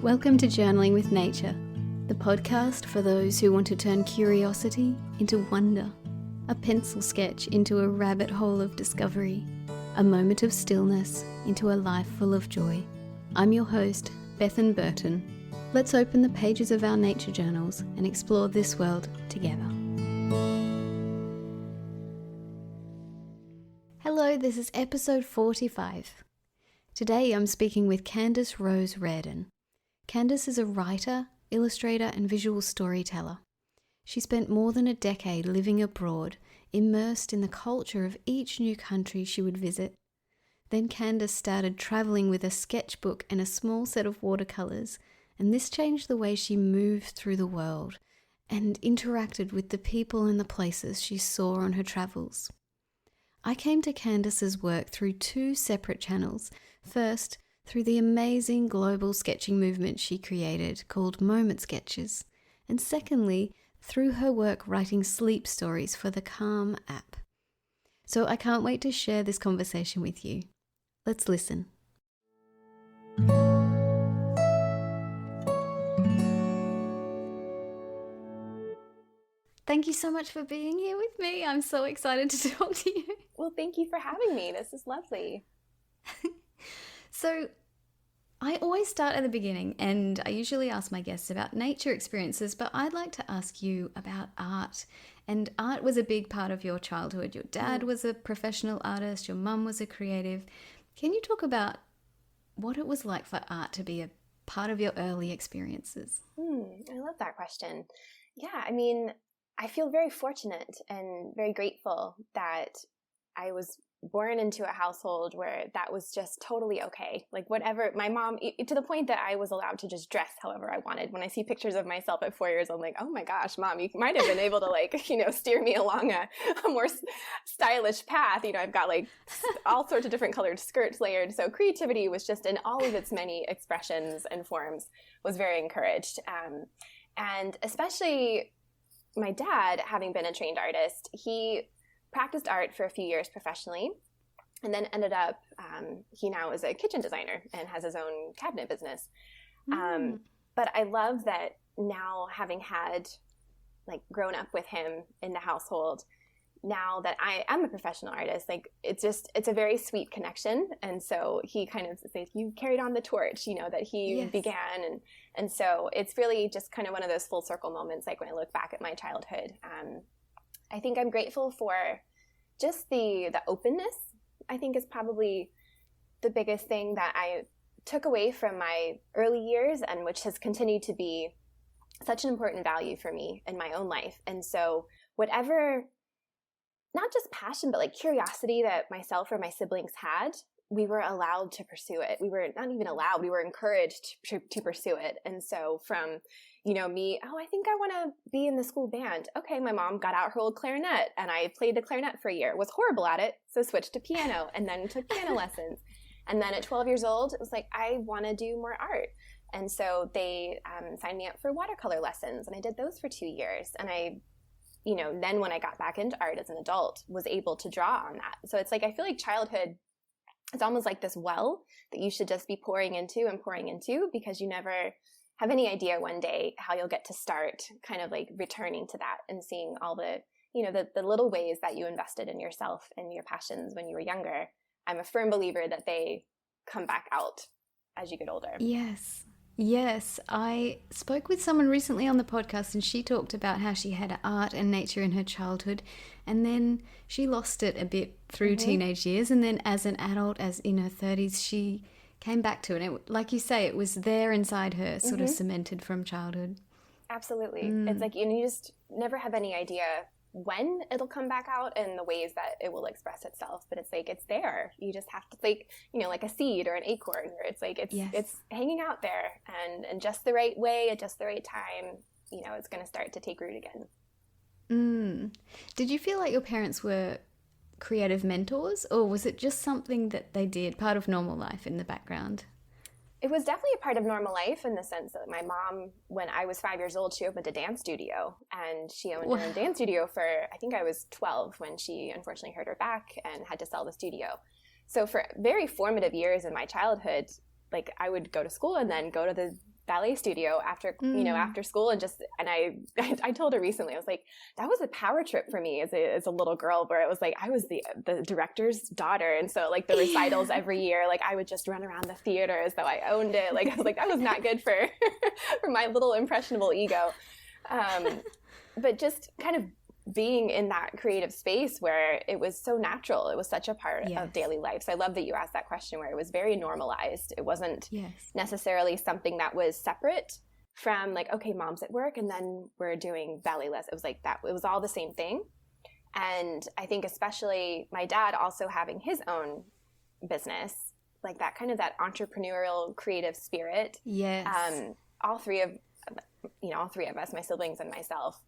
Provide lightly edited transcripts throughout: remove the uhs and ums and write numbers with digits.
Welcome to Journaling with Nature, the podcast for those who want to turn curiosity into wonder, a pencil sketch into a rabbit hole of discovery, a moment of stillness into a life full of joy. I'm your host, Bethan Burton. Let's open the pages of our nature journals and explore this world together. Hello, this is episode 45. Today I'm speaking with Candace Rose Rardon. Candace is a writer, illustrator, and visual storyteller. She spent more than a decade living abroad, immersed in the culture of each new country she would visit. Then Candace started traveling with a sketchbook and a small set of watercolors, and this changed the way she moved through the world and interacted with the people and the places she saw on her travels. I came to Candace's work through two separate channels. First, through the amazing global sketching movement she created called Moment Sketches, and secondly, through her work writing sleep stories for the Calm app. So I can't wait to share this conversation with you. Let's listen. Thank you so much for being here with me. I'm so excited to talk to you. Well, thank you for having me. This is lovely. So I always start at the beginning, and I usually ask my guests about nature experiences, but I'd like to ask you about art. And art was a big part of your childhood. Your dad was a professional artist, your mum was a creative. Can you talk about what it was like for art to be a part of your early experiences? I love that question. Yeah, I feel very fortunate and very grateful that I was born into a household where that was just totally okay. Like whatever, my mom, to the point that I was allowed to just dress however I wanted. When I see pictures of myself at 4 years, I'm like, oh my gosh, Mom, you might have been able to steer me along a more stylish path. I've got all sorts of different colored skirts layered. So creativity was just in all of its many expressions and forms was very encouraged. And especially my dad, having been a trained artist, he practiced art for a few years professionally, and then ended up, he now is a kitchen designer and has his own cabinet business. But I love that now, having had, grown up with him in the household, now that I'm a professional artist, it's a very sweet connection. And so he kind of says, you carried on the torch, that he began. And so it's really just kind of one of those full circle moments, when I look back at my childhood. I think I'm grateful for just the openness, I think, is probably the biggest thing that I took away from my early years, and which has continued to be such an important value for me in my own life. And so whatever, not just passion, but curiosity that myself or my siblings had, we were allowed to pursue it. We were not even allowed, we were encouraged to pursue it. And so from, me, I think I want to be in the school band. Okay, my mom got out her old clarinet and I played the clarinet for a year. Was horrible at it, so switched to piano and then took piano lessons. And then at 12 years old, it was I want to do more art. And so they signed me up for watercolor lessons, and I did those for 2 years. And I then when I got back into art as an adult, was able to draw on that. So it's I feel like childhood, it's almost like this well that you should just be pouring into, because you never have any idea one day how you'll get to start kind of returning to that and seeing all the, the little ways that you invested in yourself and your passions when you were younger. I'm a firm believer that they come back out as you get older. Yes, I spoke with someone recently on the podcast, and she talked about how she had art and nature in her childhood, and then she lost it a bit through teenage years, and then as an adult, as in her 30s, she came back to it. And like you say, it was there inside her, sort of cemented from childhood. Absolutely. It's you just never have any idea when it'll come back out and the ways that it will express itself, but it's it's there. You just have to like a seed or an acorn, where it's hanging out there, and just the right way at just the right time, it's going to start to take root again. Did you feel like your parents were creative mentors, or was it just something that they did, part of normal life in the background? It was definitely a part of normal life, in the sense that my mom, when I was 5 years old, she opened a dance studio, and she owned her own dance studio for, I think I was 12 when she unfortunately hurt her back and had to sell the studio. So for very formative years in my childhood, I would go to school and then go to the ballet studio after, after school, and I told her recently, I was like, that was a power trip for me as a little girl, where it was like, I was the director's daughter. And so like the recitals every year, like I would just run around the theater as though I owned it. Like I was like, that was not good for, for my little impressionable ego. But just kind of being in that creative space where it was so natural. It was such a part of daily life. So I love that you asked that question, where it was very normalized. It wasn't necessarily something that was separate from like, okay, mom's at work and then we're doing ballet lessons. It was like that. It was all the same thing. And I think especially my dad also having his own business, like that kind of that entrepreneurial creative spirit. Yes. All three of us, my siblings and myself,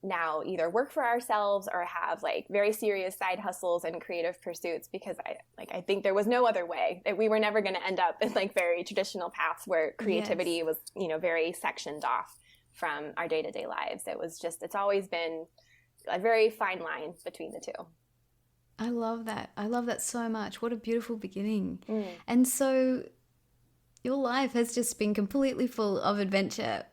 now either work for ourselves or have like very serious side hustles and creative pursuits, because I think there was no other way. We were never going to end up in like very traditional paths where creativity was, very sectioned off from our day-to-day lives. It's always been a very fine line between the two. I love that. I love that so much. What a beautiful beginning. And so your life has just been completely full of adventure.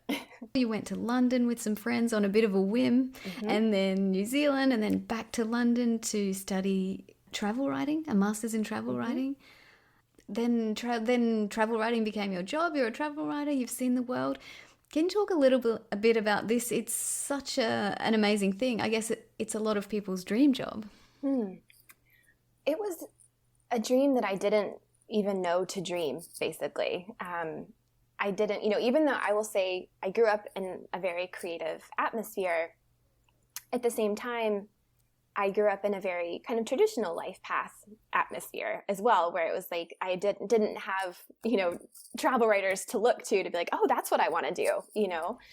You went to London with some friends on a bit of a whim, and then New Zealand, and then back to London to study travel writing, a master's in travel writing. Then travel writing became your job. You're a travel writer. You've seen the world. Can you talk a bit about this? It's such an amazing thing. I guess it's a lot of people's dream job. It was a dream that I didn't even know to dream, basically. I didn't, even though I will say I grew up in a very creative atmosphere, at the same time, I grew up in a very kind of traditional life path atmosphere as well, where it was like I didn't have, travel writers to look to be like, oh, that's what I want to do,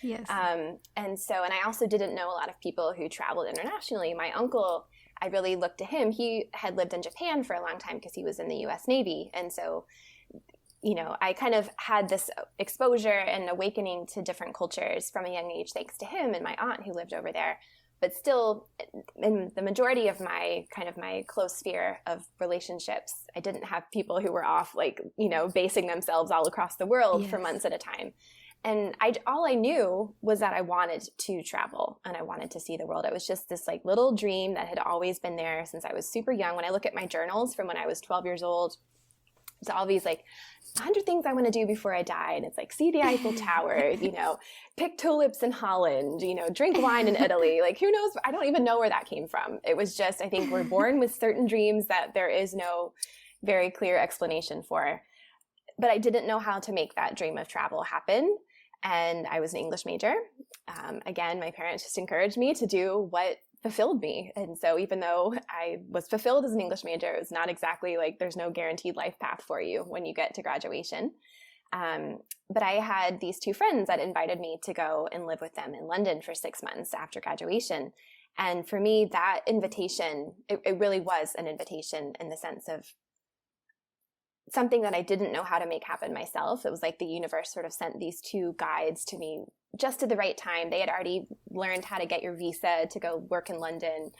Yes. And I also didn't know a lot of people who traveled internationally. My uncle, I really looked to him. He had lived in Japan for a long time because he was in the U.S. Navy. And so, I kind of had this exposure and awakening to different cultures from a young age, thanks to him and my aunt who lived over there. But still, in the majority of my close sphere of relationships, I didn't have people who were off, like, basing themselves all across the world for months at a time. And all I knew was that I wanted to travel and I wanted to see the world. It was just this like little dream that had always been there since I was super young. When I look at my journals from when I was 12 years old, it's all these like 100 things I want to do before I die. And it's like, see the Eiffel Tower, pick tulips in Holland, drink wine in Italy. Like, who knows? I don't even know where that came from. It was just, I think we're born with certain dreams that there is no very clear explanation for. But I didn't know how to make that dream of travel happen. And I was an English major. Again, my parents just encouraged me to do what fulfilled me. And so even though I was fulfilled as an English major, it was not exactly like there's no guaranteed life path for you when you get to graduation. But I had these two friends that invited me to go and live with them in London for 6 months after graduation. And for me, that invitation, it really was an invitation in the sense of something that I didn't know how to make happen myself. It was like the universe sort of sent these two guides to me just at the right time. They had already learned how to get your visa to go work in London.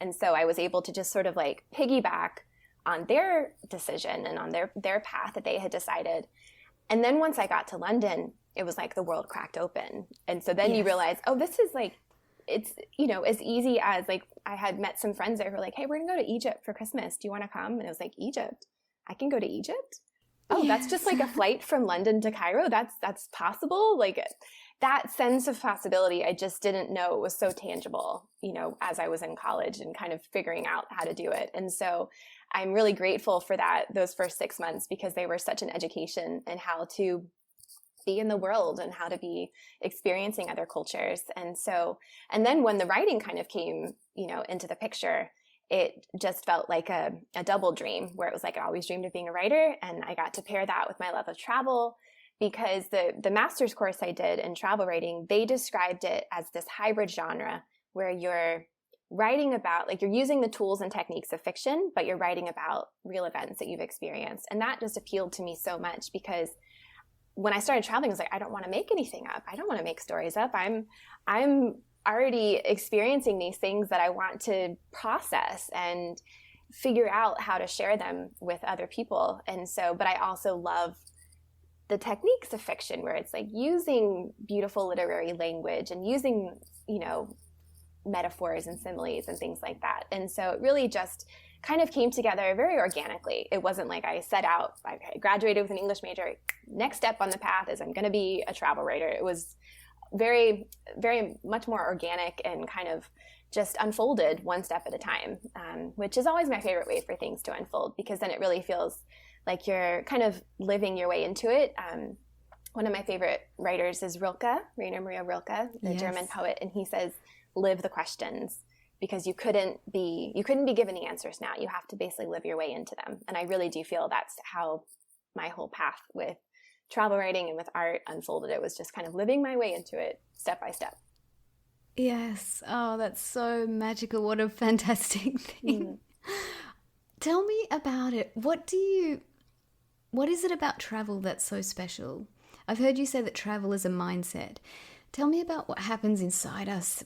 And so I was able to just sort of like piggyback on their decision and on their path that they had decided. And then once I got to London, it was like the world cracked open. And so then you realize, oh, this is like, it's, as easy as like, I had met some friends there who were like, hey, we're gonna go to Egypt for Christmas. Do you want to come? And it was like, Egypt? I can go to Egypt? Oh, that's just like a flight from London to Cairo. That's possible. Like that sense of possibility, I just didn't know it was so tangible, as I was in college and kind of figuring out how to do it. And so I'm really grateful for those first 6 months, because they were such an education in how to be in the world and how to be experiencing other cultures. And then when the writing kind of came, into the picture, it just felt like a double dream, where it was like I always dreamed of being a writer, and I got to pair that with my love of travel, because the master's course I did in travel writing, they described it as this hybrid genre where you're writing about, like you're using the tools and techniques of fiction, but you're writing about real events that you've experienced. And that just appealed to me so much, because when I started traveling, I was like, I don't want to make anything up. I don't want to make stories up. I'm already experiencing these things that I want to process and figure out how to share them with other people. And so, but I also love the techniques of fiction, where it's like using beautiful literary language and using, metaphors and similes and things like that. And so it really just kind of came together very organically. It wasn't like I set out, I graduated with an English major. Next step on the path is I'm going to be a travel writer. It was very, very much more organic and kind of just unfolded one step at a time, which is always my favorite way for things to unfold, because then it really feels like you're kind of living your way into it. One of my favorite writers is Rainer Maria Rilke, the German poet, and he says, live the questions, because you couldn't be given the answers now. You have to basically live your way into them. And I really do feel that's how my whole path with travel writing and with art unfolded. It was just kind of living my way into it step by step. Yes. Oh, that's so magical. What a fantastic thing. Tell me about it. What is it about travel that's so special? I've heard you say that travel is a mindset. Tell me about what happens inside us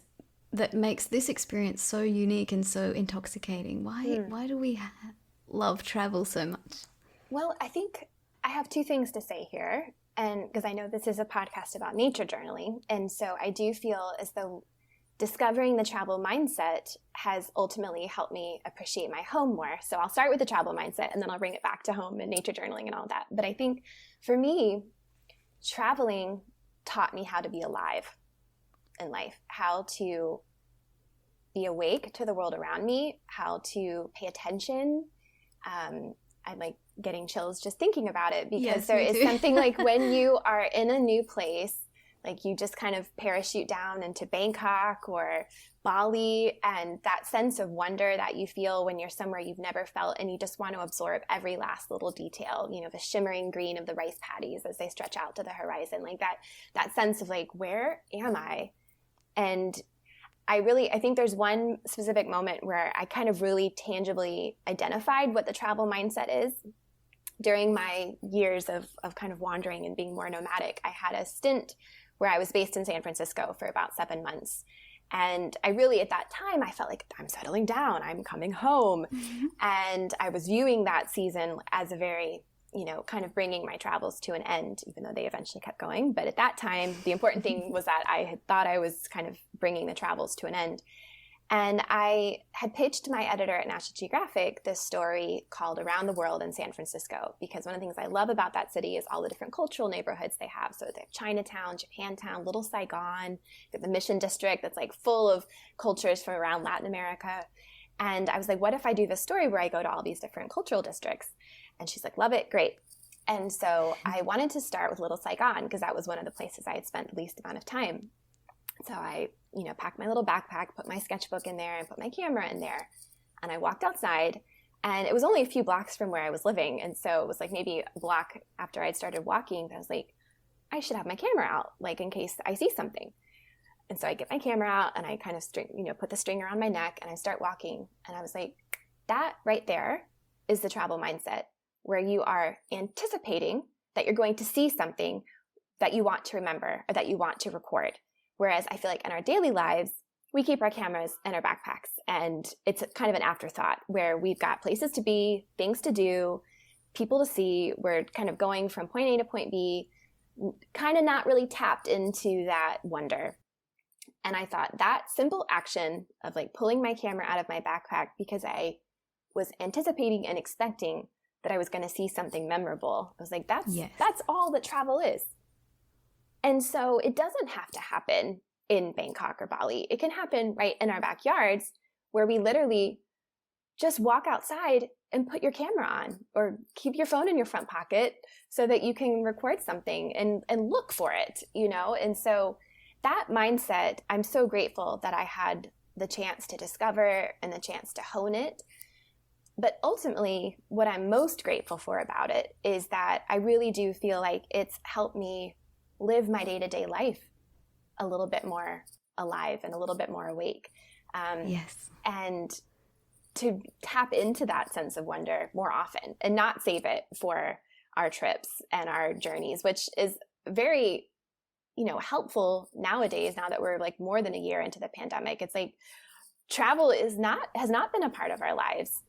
that makes this experience so unique and so intoxicating. Why do we love travel so much? Well, I think I have two things to say here, and because I know this is a podcast about nature journaling, and so I do feel as though discovering the travel mindset has ultimately helped me appreciate my home more. So I'll start with the travel mindset, and then I'll bring it back to home and nature journaling and all that. But I think for me, traveling taught me how to be alive in life, how to be awake to the world around me, how to pay attention. I'm like getting chills just thinking about it, because there is something like when you are in a new place, like you just kind of parachute down into Bangkok or Bali, and that sense of wonder that you feel when you're somewhere you've never felt, and you just want to absorb every last little detail, the shimmering green of the rice paddies as they stretch out to the horizon, like that sense of like, where am I? And I think there's one specific moment where I kind of really tangibly identified what the travel mindset is. During my years of kind of wandering and being more nomadic, I had a stint where I was based in San Francisco for about 7 months. And I really, at that time, I felt like I'm settling down, I'm coming home. Mm-hmm. And I was viewing that season as a very, kind of bringing my travels to an end, even though they eventually kept going. But at that time, the important thing was that I had thought I was kind of bringing the travels to an end. And I had pitched my editor at National Geographic this story called Around the World in San Francisco, because one of the things I love about that city is all the different cultural neighborhoods they have. So they have Chinatown, Japantown, Little Saigon, the Mission District that's like full of cultures from around Latin America. And I was like, what if I do this story where I go to all these different cultural districts? And she's like, love it, great. And so I wanted to start with Little Saigon, because that was one of the places I had spent the least amount of time. So I, packed my little backpack, put my sketchbook in there, and put my camera in there. And I walked outside, and it was only a few blocks from where I was living. And so it was like maybe a block after I'd started walking, I was like, I should have my camera out, like in case I see something. And so I get my camera out, and I kind of put the string around my neck, and I start walking. And I was like, that right there is the travel mindset, where you are anticipating that you're going to see something that you want to remember or that you want to record. Whereas I feel like in our daily lives, we keep our cameras in our backpacks, and it's kind of an afterthought where we've got places to be, things to do, people to see. We're kind of going from point A to point B, kind of not really tapped into that wonder. And I thought that simple action of like pulling my camera out of my backpack, because I was anticipating and expecting that I was going to see something memorable. I was like, that's all that travel is. And so it doesn't have to happen in Bangkok or Bali. It can happen right in our backyards, where we literally just walk outside and put your camera on, or keep your phone in your front pocket so that you can record something and look for it, And so that mindset, I'm so grateful that I had the chance to discover and the chance to hone it. But ultimately, what I'm most grateful for about it is that I really do feel like it's helped me live my day-to-day life a little bit more alive and a little bit more awake. Yes. And to tap into that sense of wonder more often, and not save it for our trips and our journeys, which is very, helpful nowadays, now that we're like more than a year into the pandemic. It's like travel has not been a part of our lives.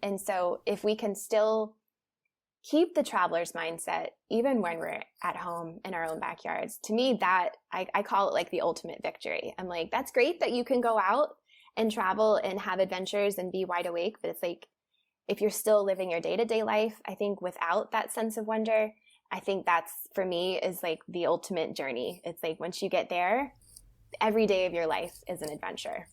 And so if we can still keep the traveler's mindset even when we're at home in our own backyards. To me, that I call it like the ultimate victory. I'm like, that's great that you can go out and travel and have adventures and be wide awake, but it's like, if you're still living your day-to-day life, I think without that sense of wonder, I think that's, for me, is like the ultimate journey. It's like once you get there, every day of your life is an adventure.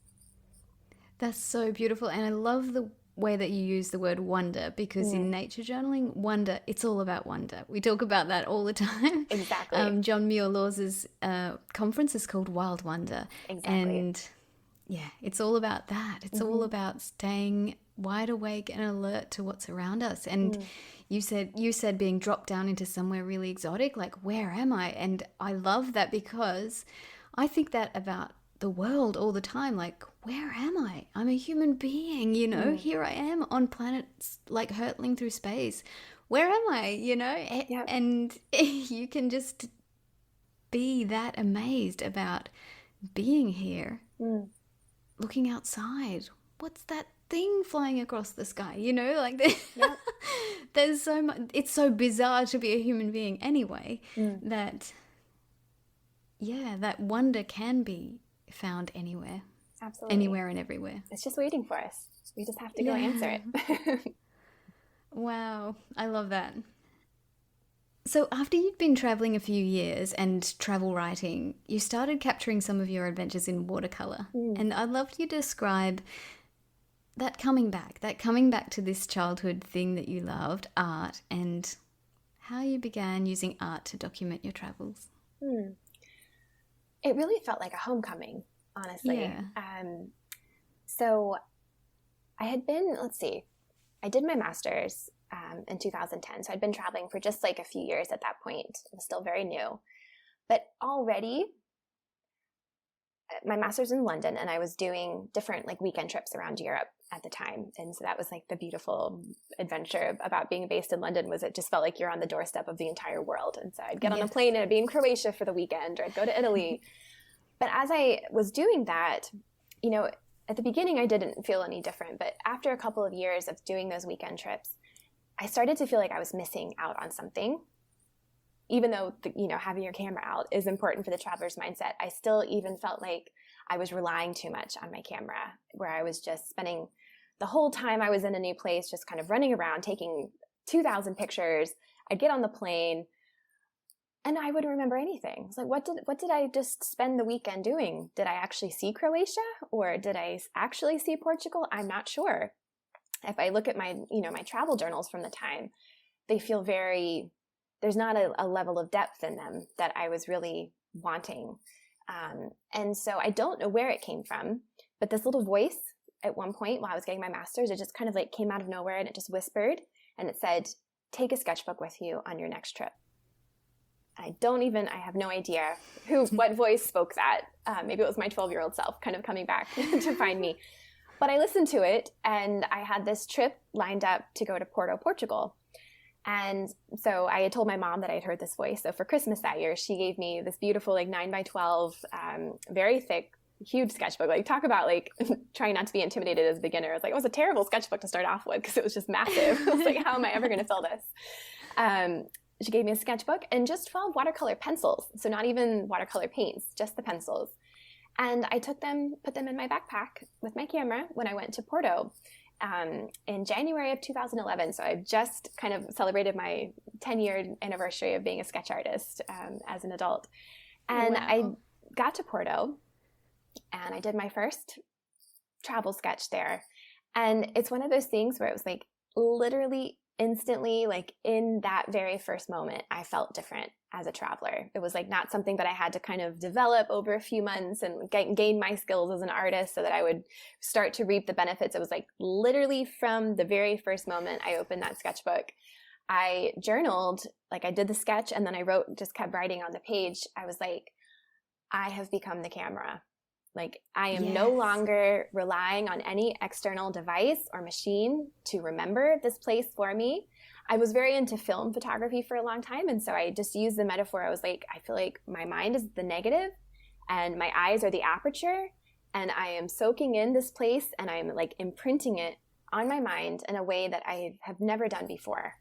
That's so beautiful. And I love the way that you use the word wonder, because in nature journaling, wonder, it's all about wonder. We talk about that all the time. Exactly. John Muir-Laws's conference is called Wild Wonder. Exactly. And yeah, it's all about that. It's all about staying wide awake and alert to what's around us. And you said being dropped down into somewhere really exotic, like, where am I? And I love that, because I think that about the world all the time, like, where am I? I'm a human being, you know, here I am on planets, like, hurtling through space. Where am I, you know? Yep. And you can just be that amazed about being here, looking outside. What's that thing flying across the sky? You know, like, there's so much. It's so bizarre to be a human being anyway, that, yeah, that wonder can be found anywhere. Absolutely. Anywhere and everywhere. It's just waiting for us. We just have to go answer it. Wow, I love that. So after you'd been traveling a few years and travel writing, you started capturing some of your adventures in watercolor. And I'd love you to describe that coming back to this childhood thing that you loved, art, and how you began using art to document your travels. It really felt like a homecoming, honestly. Yeah. So I had been, I did my master's in 2010. So I'd been traveling for just like a few years at that point. It was still very new. But already, my master's in London, and I was doing different like weekend trips around Europe at the time. And so that was like the beautiful adventure about being based in London, was it just felt like you're on the doorstep of the entire world. And so I'd get on a plane and I'd be in Croatia for the weekend, or I'd go to Italy. But as I was doing that, you know, at the beginning I didn't feel any different. But after a couple of years of doing those weekend trips, I started to feel like I was missing out on something. Even though, you know, having your camera out is important for the traveler's mindset, I still even felt like I was relying too much on my camera, where I was just spending the whole time I was in a new place just kind of running around, taking 2,000 pictures. I'd get on the plane and I wouldn't remember anything. It's like, what did I just spend the weekend doing? Did I actually see Croatia, or did I actually see Portugal? I'm not sure. If I look at my, you know, my travel journals from the time, they feel there's not a level of depth in them that I was really wanting. And so I don't know where it came from, but this little voice at one point while I was getting my master's, it just kind of like came out of nowhere, and it just whispered, and it said, take a sketchbook with you on your next trip. I have no idea what voice spoke that. Maybe it was my 12-year-old self kind of coming back to find me. But I listened to it, and I had this trip lined up to go to Porto, Portugal. And so I had told my mom that I had heard this voice. So for Christmas that year, she gave me this beautiful like 9x12, very thick, huge sketchbook. Like, talk about like trying not to be intimidated as a beginner. It was a terrible sketchbook to start off with because it was just massive. I was like, how am I ever going to fill this? She gave me a sketchbook and just 12 watercolor pencils. So not even watercolor paints, just the pencils. And I put them in my backpack with my camera when I went to Porto in January of 2011. So I just kind of celebrated my 10-year anniversary of being a sketch artist as an adult. And wow. I got to Porto and I did my first travel sketch there. And it's one of those things where it was like literally instantly, like in that very first moment, I felt different as a traveler. It was like not something that I had to kind of develop over a few months and gain my skills as an artist so that I would start to reap the benefits. It was like literally from the very first moment I opened that sketchbook, I journaled, like I did the sketch and then I just kept writing on the page. I was like, I have become the camera. Like I am no longer relying on any external device or machine to remember this place for me. I was very into film photography for a long time. And so I just used the metaphor. I was like, I feel like my mind is the negative and my eyes are the aperture. And I am soaking in this place and I'm like imprinting it on my mind in a way that I have never done before.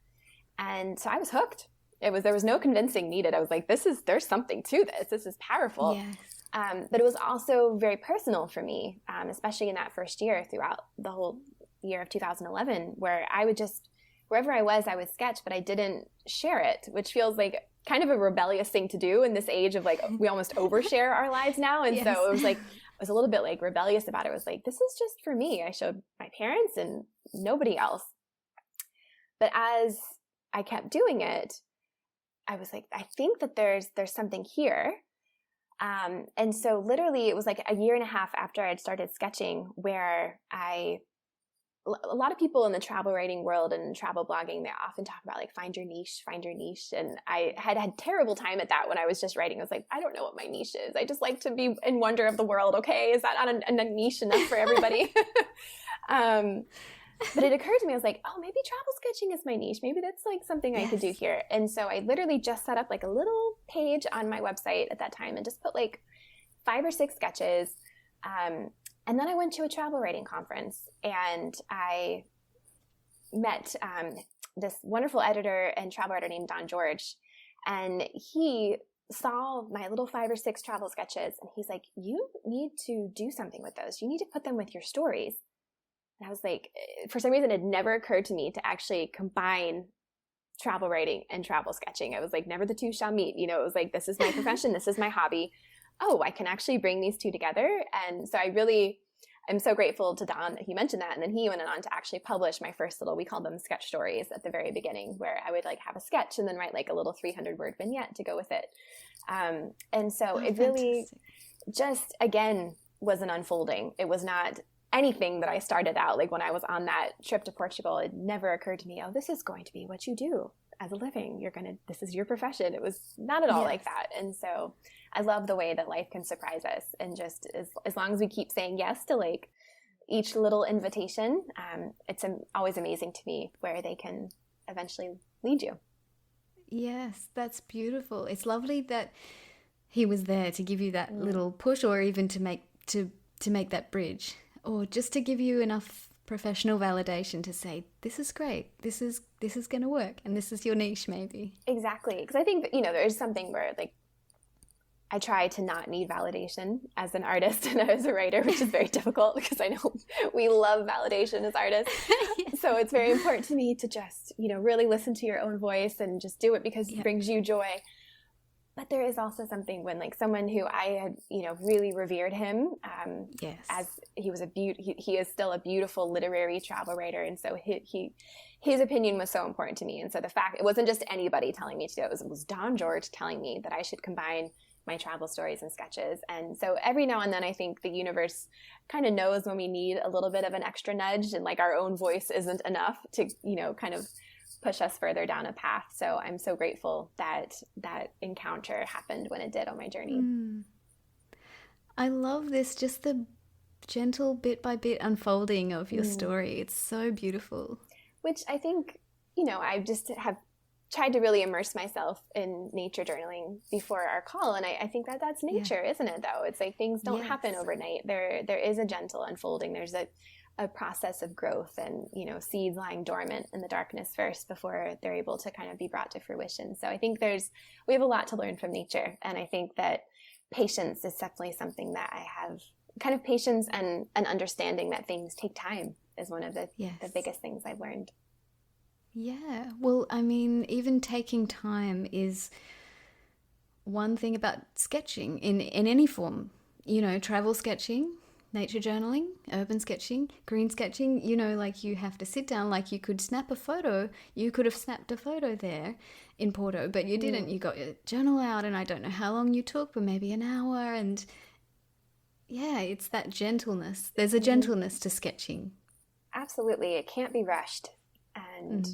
And so I was hooked. There was no convincing needed. I was like, there's something to this. This is powerful. Yes. But it was also very personal for me, especially in that first year throughout the whole year of 2011, where I would just, wherever I would sketch, but I didn't share it, which feels like kind of a rebellious thing to do in this age of like, we almost overshare our lives now. And Yes. so it was like, I was a little bit like rebellious about it. I was like, this is just for me. I showed my parents and nobody else. But as I kept doing it, I was like, I think that there's something here. And so literally it was like a year and a half after I had started sketching where a lot of people in the travel writing world and travel blogging, they often talk about like, find your niche. And I had terrible time at that when I was just writing. I was like, I don't know what my niche is. I just like to be in wonder of the world. Okay. Is that not a niche enough for everybody? But it occurred to me, I was like, oh, maybe travel sketching is my niche. Maybe that's like something I could do here. And so I literally just set up like a little page on my website at that time and just put like 5 or 6 sketches. And then I went to a travel writing conference and I met this wonderful editor and travel writer named Don George. And he saw my little 5 or 6 travel sketches and he's like, you need to do something with those. You need to put them with your stories. And I was like, for some reason, it never occurred to me to actually combine travel writing and travel sketching. I was like, never the two shall meet. You know, it was like, this is my profession. This is my hobby. Oh, I can actually bring these two together. And so I'm so grateful to Don that he mentioned that. And then he went on to actually publish my first we called them sketch stories at the very beginning, where I would like have a sketch and then write like a little 300-word vignette to go with it. And so it really just, again, was an unfolding. It was not anything that I started out, like when I was on that trip to Portugal, it never occurred to me, oh, this is going to be what you do as a living. This is your profession. It was not at all like that. And so I love the way that life can surprise us. And just as long as we keep saying yes to like each little invitation, it's always amazing to me where they can eventually lead you. Yes, that's beautiful. It's lovely that he was there to give you that little push, or even to make that bridge, or just to give you enough professional validation to say, this is great, this is going to work, and this is your niche maybe. Exactly. Because I think that, there is something where like I try to not need validation as an artist and as a writer, which is very difficult because I know we love validation as artists. Yes. So it's very important to me to just, really listen to your own voice and just do it because it brings you joy. But there is also something when like someone who I had, really revered him, as he was he is still a beautiful literary travel writer. And so his opinion was so important to me. And so the fact, it wasn't just anybody telling me to do it, it was Don George telling me that I should combine my travel stories and sketches. And so every now and then I think the universe kind of knows when we need a little bit of an extra nudge and like our own voice isn't enough to, kind of push us further down a path. So I'm so grateful that that encounter happened when it did on my journey. I love this, just the gentle bit by bit unfolding of your story. It's so beautiful. Which I think, I just have tried to really immerse myself in nature journaling before our call. And I think that that's nature, isn't it, though? It's like things don't happen overnight. There is a gentle unfolding. There's a process of growth and, seeds lying dormant in the darkness first before they're able to kind of be brought to fruition. So I think we have a lot to learn from nature. And I think that patience is definitely something that I have, kind of patience and an understanding that things take time is one of the biggest things I've learned. Yeah. Well, I mean, even taking time is one thing about sketching in any form, travel sketching, nature journaling, urban sketching, green sketching, like you have to sit down, like you could snap a photo. You could have snapped a photo there in Porto, but you didn't. You got your journal out, and I don't know how long you took, but maybe an hour. And it's that gentleness. There's a gentleness to sketching. Absolutely. It can't be rushed. And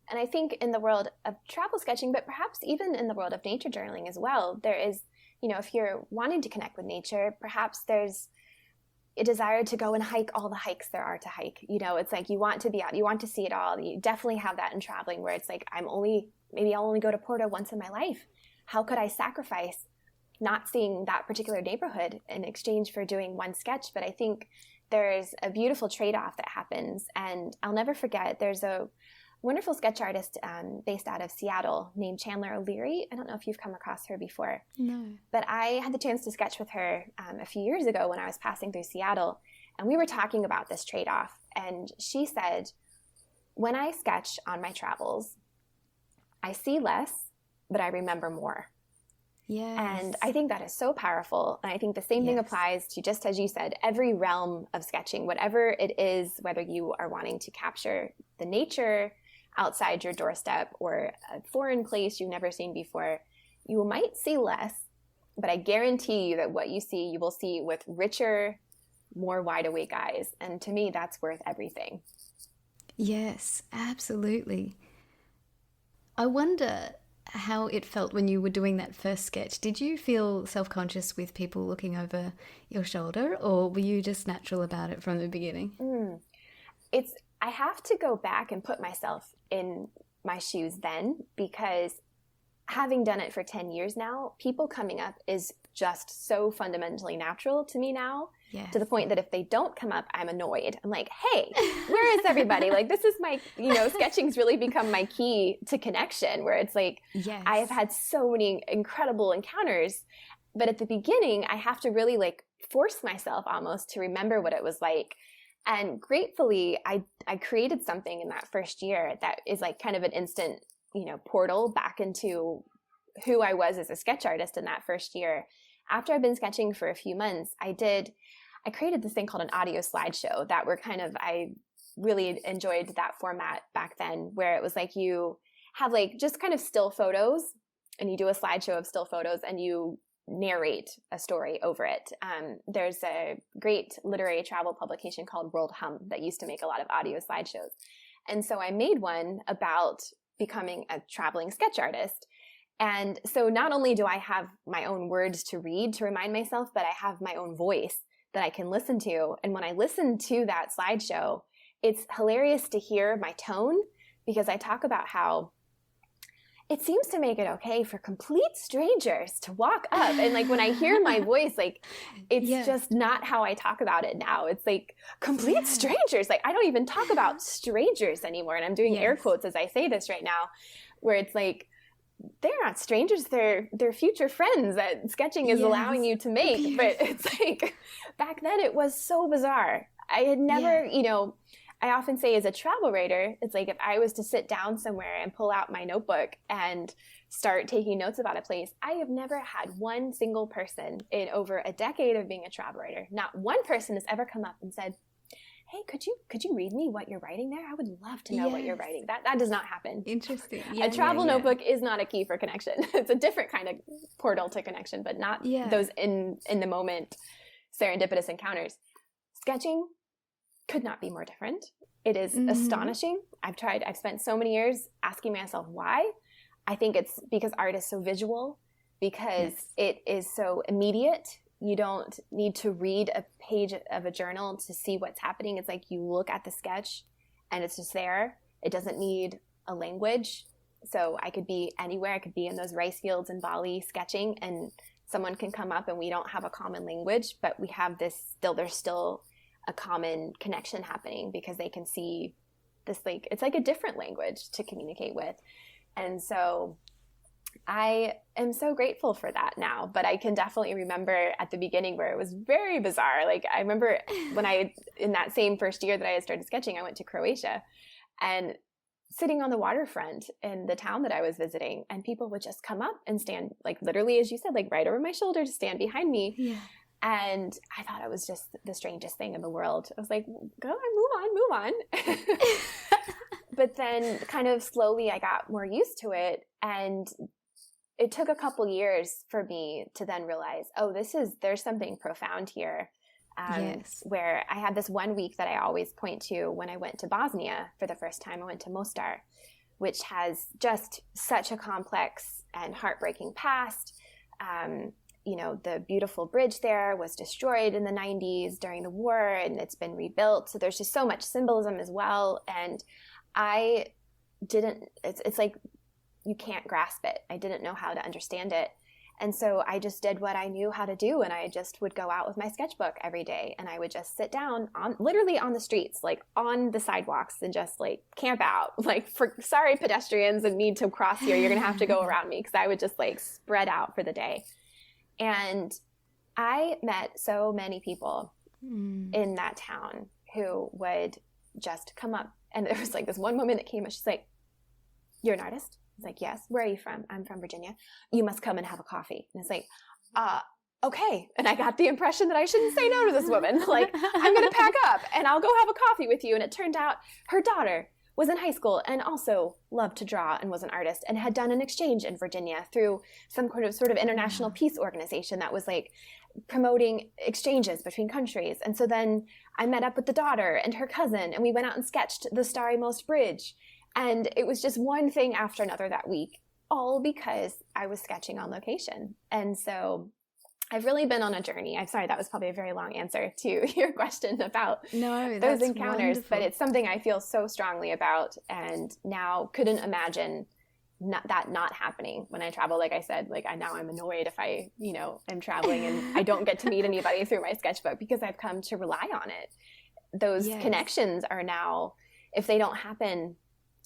I think in the world of travel sketching, but perhaps even in the world of nature journaling as well, there is, if you're wanting to connect with nature, perhaps there's a desire to go and hike all the hikes there are to hike. It's like you want to be out, you want to see it all. You definitely have that in traveling where it's like, maybe I'll only go to Porto once in my life. How could I sacrifice not seeing that particular neighborhood in exchange for doing one sketch? But I think there's a beautiful trade-off that happens. And I'll never forget, there's a wonderful sketch artist based out of Seattle named Chandler O'Leary. I don't know if you've come across her before. No. But I had the chance to sketch with her a few years ago when I was passing through Seattle. And we were talking about this trade-off. And she said, when I sketch on my travels, I see less, but I remember more. Yes. And I think that is so powerful. And I think the same thing applies to, just as you said, every realm of sketching, whatever it is, whether you are wanting to capture the nature outside your doorstep or a foreign place you've never seen before, you might see less, but I guarantee you that what you see, you will see with richer, more wide awake eyes. And to me, that's worth everything. Yes, absolutely. I wonder how it felt when you were doing that first sketch. Did you feel self-conscious with people looking over your shoulder, or were you just natural about it from the beginning? I have to go back and put myself in my shoes then, because having done it for 10 years now, people coming up is just so fundamentally natural to me now. Yes. To the point that if they don't come up, I'm annoyed. I'm like, hey, where is everybody? Like, this is my, sketching's really become my key to connection, where it's like, yes. I have had so many incredible encounters, but at the beginning, I have to really like force myself almost to remember what it was like. And gratefully, I created something in that first year that is like kind of an instant, portal back into who I was as a sketch artist in that first year. After I've been sketching for a few months, I created this thing called an audio slideshow that I really enjoyed that format back then, where it was like you have like just kind of still photos and you do a slideshow of still photos and you narrate a story over it. There's a great literary travel publication called World Hum that used to make a lot of audio slideshows. And so I made one about becoming a traveling sketch artist. And so not only do I have my own words to read to remind myself, but I have my own voice that I can listen to. And when I listen to that slideshow, it's hilarious to hear my tone, because I talk about how it seems to make it okay for complete strangers to walk up. And like when I hear my voice, like it's just not how I talk about it now. It's like complete strangers. Like I don't even talk about strangers anymore. And I'm doing air quotes as I say this right now, where it's like, they're not strangers, they're future friends that sketching is allowing you to make. But it's like, back then it was so bizarre. I had never, I often say as a travel writer, it's like if I was to sit down somewhere and pull out my notebook and start taking notes about a place, I have never had one single person in over a decade of being a travel writer, not one person has ever come up and said, hey, could you read me what you're writing there? I would love to know what you're writing. That does not happen. Interesting. A travel notebook is not a key for connection. It's a different kind of portal to connection, but not those in the moment serendipitous encounters. Sketching could not be more different. It is astonishing. I've spent so many years asking myself why. I think it's because art is so visual, because it is so immediate. You don't need to read a page of a journal to see what's happening. It's like you look at the sketch and it's just there. It doesn't need a language. So I could be anywhere. I could be in those rice fields in Bali sketching, and someone can come up and we don't have a common language, but we have there's still a common connection happening, because they can see this, like, it's like a different language to communicate with. And so I am so grateful for that now, but I can definitely remember at the beginning where it was very bizarre. Like I remember when in that same first year that I had started sketching, I went to Croatia and sitting on the waterfront in the town that I was visiting, and people would just come up and stand, like literally, as you said, like right over my shoulder to stand behind me. Yeah. And I thought it was just the strangest thing in the world. I was like, go on, move on. But then kind of slowly I got more used to it, and it took a couple years for me to then realize, there's something profound here. Where I had this 1 week that I always point to when I went to Bosnia for the first time. I went to Mostar, which has just such a complex and heartbreaking past. The beautiful bridge there was destroyed in the 90s during the war, and it's been rebuilt. So there's just so much symbolism as well. And it's like, you can't grasp it. I didn't know how to understand it. And so I just did what I knew how to do. And I just would go out with my sketchbook every day. And I would just sit down literally on the streets, like on the sidewalks, and just like camp out. Like, for sorry, pedestrians and need to cross here, you're going to have to go around me. Because I would just like spread out for the day. And I met so many people in that town who would just come up. And there was like this one woman that came and she's like, "You're an artist?" I was like, "Yes." "Where are you from?" "I'm from Virginia." "You must come and have a coffee." And it's like, okay. And I got the impression that I shouldn't say no to this woman. Like, I'm going to pack up and I'll go have a coffee with you. And it turned out her daughter was in high school and also loved to draw and was an artist and had done an exchange in Virginia through some kind of sort of international peace organization that was like promoting exchanges between countries. And so then I met up with the daughter and her cousin, and we went out and sketched the Starry Most Bridge. And it was just one thing after another that week, all because I was sketching on location. And so I've really been on a journey. I'm sorry, that was probably a very long answer to your question about those encounters, wonderful. But it's something I feel so strongly about, and now couldn't imagine that not happening when I travel. Like I said, like I'm annoyed if I, am traveling and I don't get to meet anybody through my sketchbook, because I've come to rely on it. Those connections are now, if they don't happen,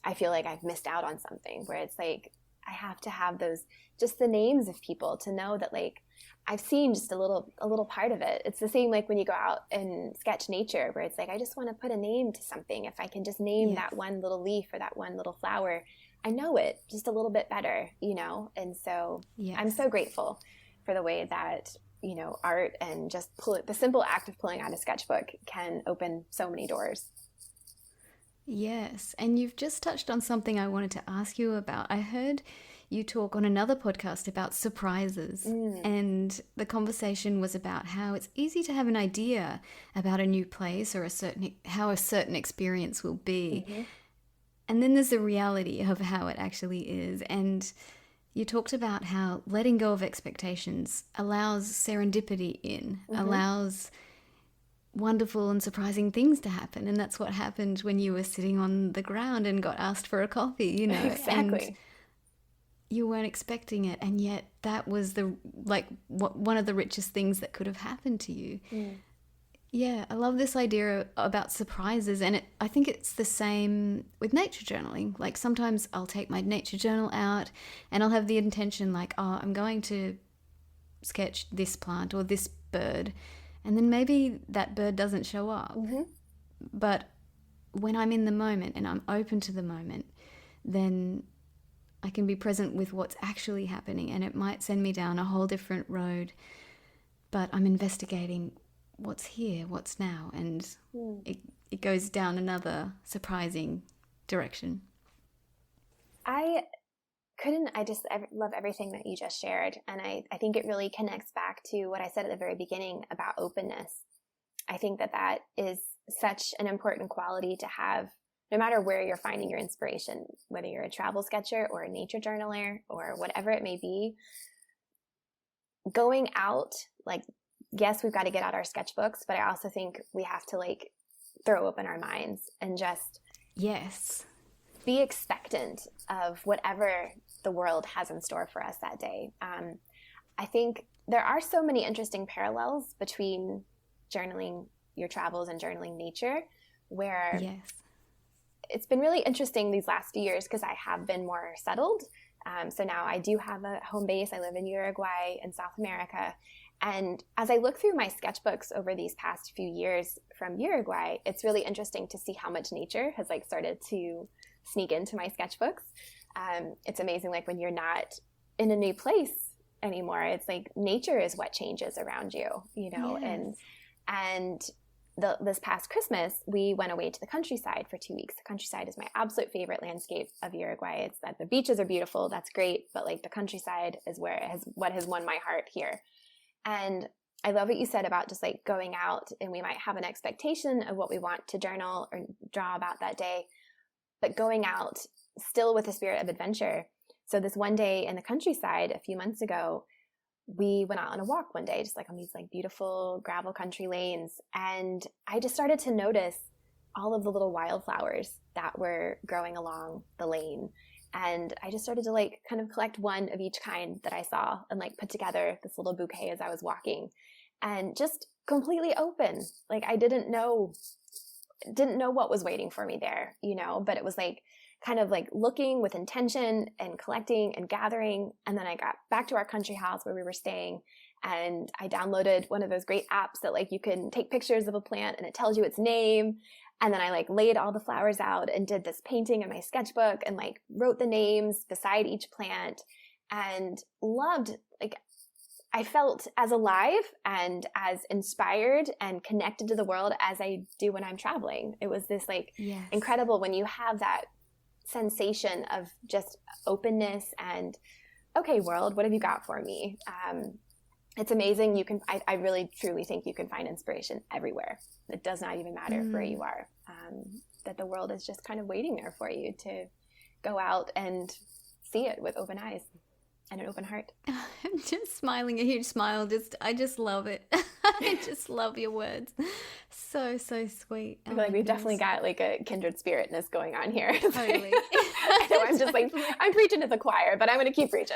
I feel like I've missed out on something, where it's like, I have to have those, just the names of people to know that like, I've seen just a little part of it. It's the same like when you go out and sketch nature, where it's like, I just want to put a name to something. If I can just name that one little leaf or that one little flower, I know it just a little bit better, And so I'm so grateful for the way that, art and just the simple act of pulling out a sketchbook can open so many doors. Yes, and you've just touched on something I wanted to ask you about. I heard you talk on another podcast about surprises, and the conversation was about how it's easy to have an idea about a new place or how a certain experience will be. Mm-hmm. And then there's the reality of how it actually is. And you talked about how letting go of expectations allows serendipity in, allows wonderful and surprising things to happen. And that's what happened when you were sitting on the ground and got asked for a coffee, Exactly. And you weren't expecting it. And yet that was one of the richest things that could have happened to you. Yeah, I love this idea about surprises, and I think it's the same with nature journaling. Like sometimes I'll take my nature journal out and I'll have the intention like, I'm going to sketch this plant or this bird, and then maybe that bird doesn't show up. Mm-hmm. But when I'm in the moment and I'm open to the moment, then I can be present with what's actually happening, and it might send me down a whole different road, but I'm investigating what's here, what's now, and it goes down another surprising direction. I love everything that you just shared, and I think it really connects back to what I said at the very beginning about openness. I think that is such an important quality to have, no matter where you're finding your inspiration, whether you're a travel sketcher or a nature journaler or whatever it may be. Going out, like, yes, we've got to get out our sketchbooks, but I also think we have to like throw open our minds and just be expectant of whatever the world has in store for us that day. I think there are so many interesting parallels between journaling your travels and journaling nature, where it's been really interesting these last few years because I have been more settled. So now I do have a home base. I live in Uruguay in South America. And as I look through my sketchbooks over these past few years from Uruguay, it's really interesting to see how much nature has like started to sneak into my sketchbooks. It's amazing, like when you're not in a new place anymore, it's like nature is what changes around you, and this past Christmas, we went away to the countryside for 2 weeks. The countryside is my absolute favorite landscape of Uruguay. It's that the beaches are beautiful. That's great. But like the countryside is what has won my heart here. And I love what you said about just like going out, and we might have an expectation of what we want to journal or draw about that day, but going out still with a spirit of adventure. So this one day in the countryside a few months ago, we went out on a walk one day, just like on these like beautiful gravel country lanes. And I just started to notice all of the little wildflowers that were growing along the lane. And I just started to like kind of collect one of each kind that I saw and like put together this little bouquet as I was walking, and just completely open. Like I didn't know what was waiting for me there, but it was like kind of like looking with intention and collecting and gathering. And then I got back to our country house where we were staying, and I downloaded one of those great apps that like you can take pictures of a plant and it tells you its name. And then I like laid all the flowers out and did this painting in my sketchbook and like wrote the names beside each plant, and loved, like, I felt as alive and as inspired and connected to the world as I do when I'm traveling. It was this like incredible when you have that sensation of just openness and, okay, world, what have you got for me? It's amazing. I really truly think you can find inspiration everywhere. It does not even matter where you are, that the world is just kind of waiting there for you to go out and see it with open eyes and an open heart. I'm just smiling a huge smile. I just love it. I just love your words. So sweet. I feel like we've definitely got like a kindred spiritness going on here. Totally. I know I'm just like, I'm preaching to the choir, but I'm going to keep preaching.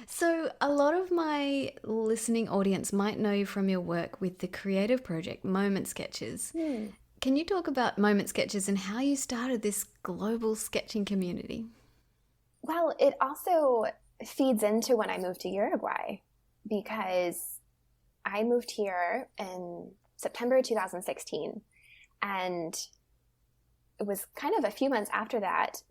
So a lot of my listening audience might know you from your work with the creative project Moment Sketches. Can you talk about Moment Sketches and how you started this global sketching community? Well, it also feeds into when I moved to Uruguay, because I moved here in September 2016, and it was kind of a few months after that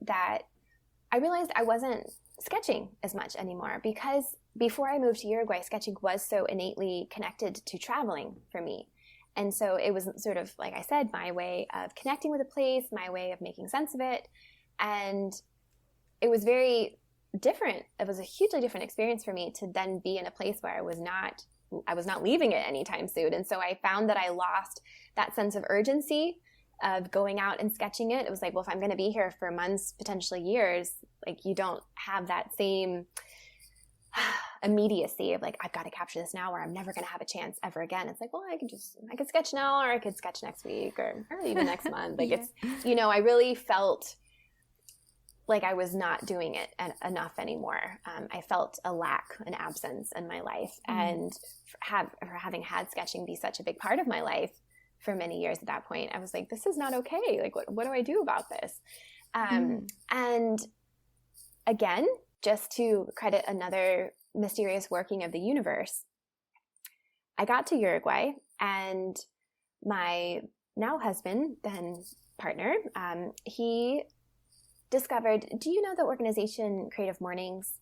I realized I wasn't sketching as much anymore, because before I moved to Uruguay, sketching was so innately connected to traveling for me. And so it was sort of, like I said, my way of connecting with a place, my way of making sense of it. And it was very different. It was a hugely different experience for me to then be in a place where I was not leaving it anytime soon. And so I found that I lost that sense of urgency of going out and sketching it. It was like, well, if I'm going to be here for months, potentially years, like you don't have that same immediacy of like, I've got to capture this now or I'm never going to have a chance ever again. It's like, well, I could sketch now, or I could sketch next week or even next month. Like it's, I really felt like I was not doing it enough anymore. I felt a lack, an absence in my life. And for having had sketching be such a big part of my life for many years at that point, I was like, this is not okay. Like, what do I do about this? And again, just to credit another mysterious working of the universe, I got to Uruguay, and my now husband, then partner, he discovered, do you know the organization Creative Mornings?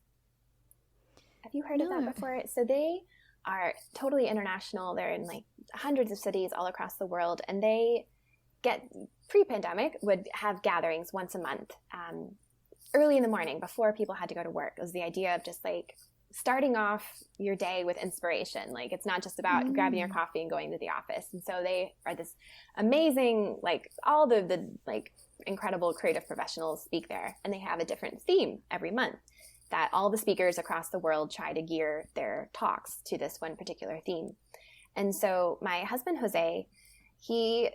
Have you heard of that before? So they are totally international. They're in like hundreds of cities all across the world, and they pre-pandemic would have gatherings once a month, early in the morning before people had to go to work. It was the idea of just like starting off your day with inspiration. Like it's not just about grabbing your coffee and going to the office. And so they are this amazing, like all the like incredible creative professionals speak there, and they have a different theme every month that all the speakers across the world try to gear their talks to this one particular theme. And so my husband, Jose, he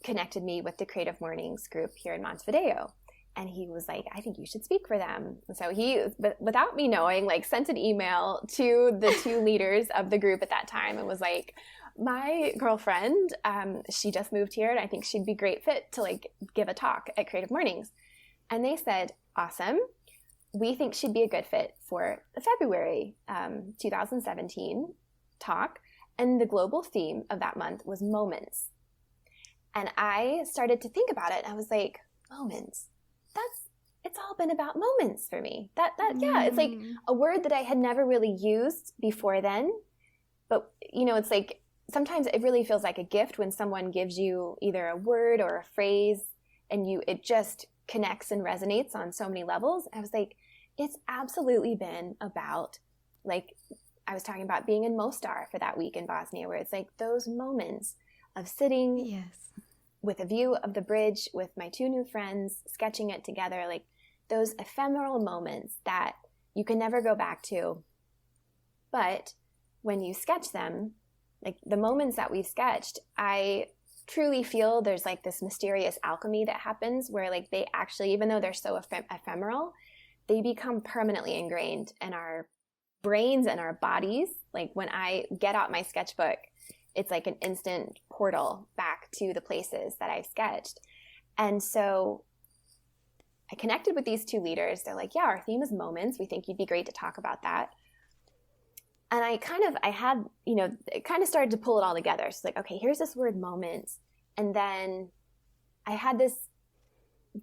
connected me with the Creative Mornings group here in Montevideo. And he was like, I think you should speak for them. And so he, without me knowing, like sent an email to the two leaders of the group at that time and was like, my girlfriend, she just moved here and I think she'd be a great fit to like give a talk at Creative Mornings. And they said, awesome. We think she'd be a good fit for the February 2017 talk. And the global theme of that month was moments. And I started to think about it. And I was like, moments. It's all been about moments for me. It's like a word that I had never really used before then. But, it's like sometimes it really feels like a gift when someone gives you either a word or a phrase and it just connects and resonates on so many levels. I was like, it's absolutely been about, like, I was talking about being in Mostar for that week in Bosnia, where it's like those moments of sitting with a view of the bridge with my two new friends, sketching it together, like those ephemeral moments that you can never go back to. But when you sketch them, like the moments that we've sketched, I truly feel there's like this mysterious alchemy that happens where like they actually, even though they're so ephemeral, they become permanently ingrained in our brains and our bodies. Like when I get out my sketchbook, it's like an instant portal back to the places that I've sketched. And so I connected with these two leaders. They're like, yeah, our theme is moments. We think you'd be great to talk about that. And I had, it kind of started to pull it all together. So like, okay, here's this word moments. And then I had this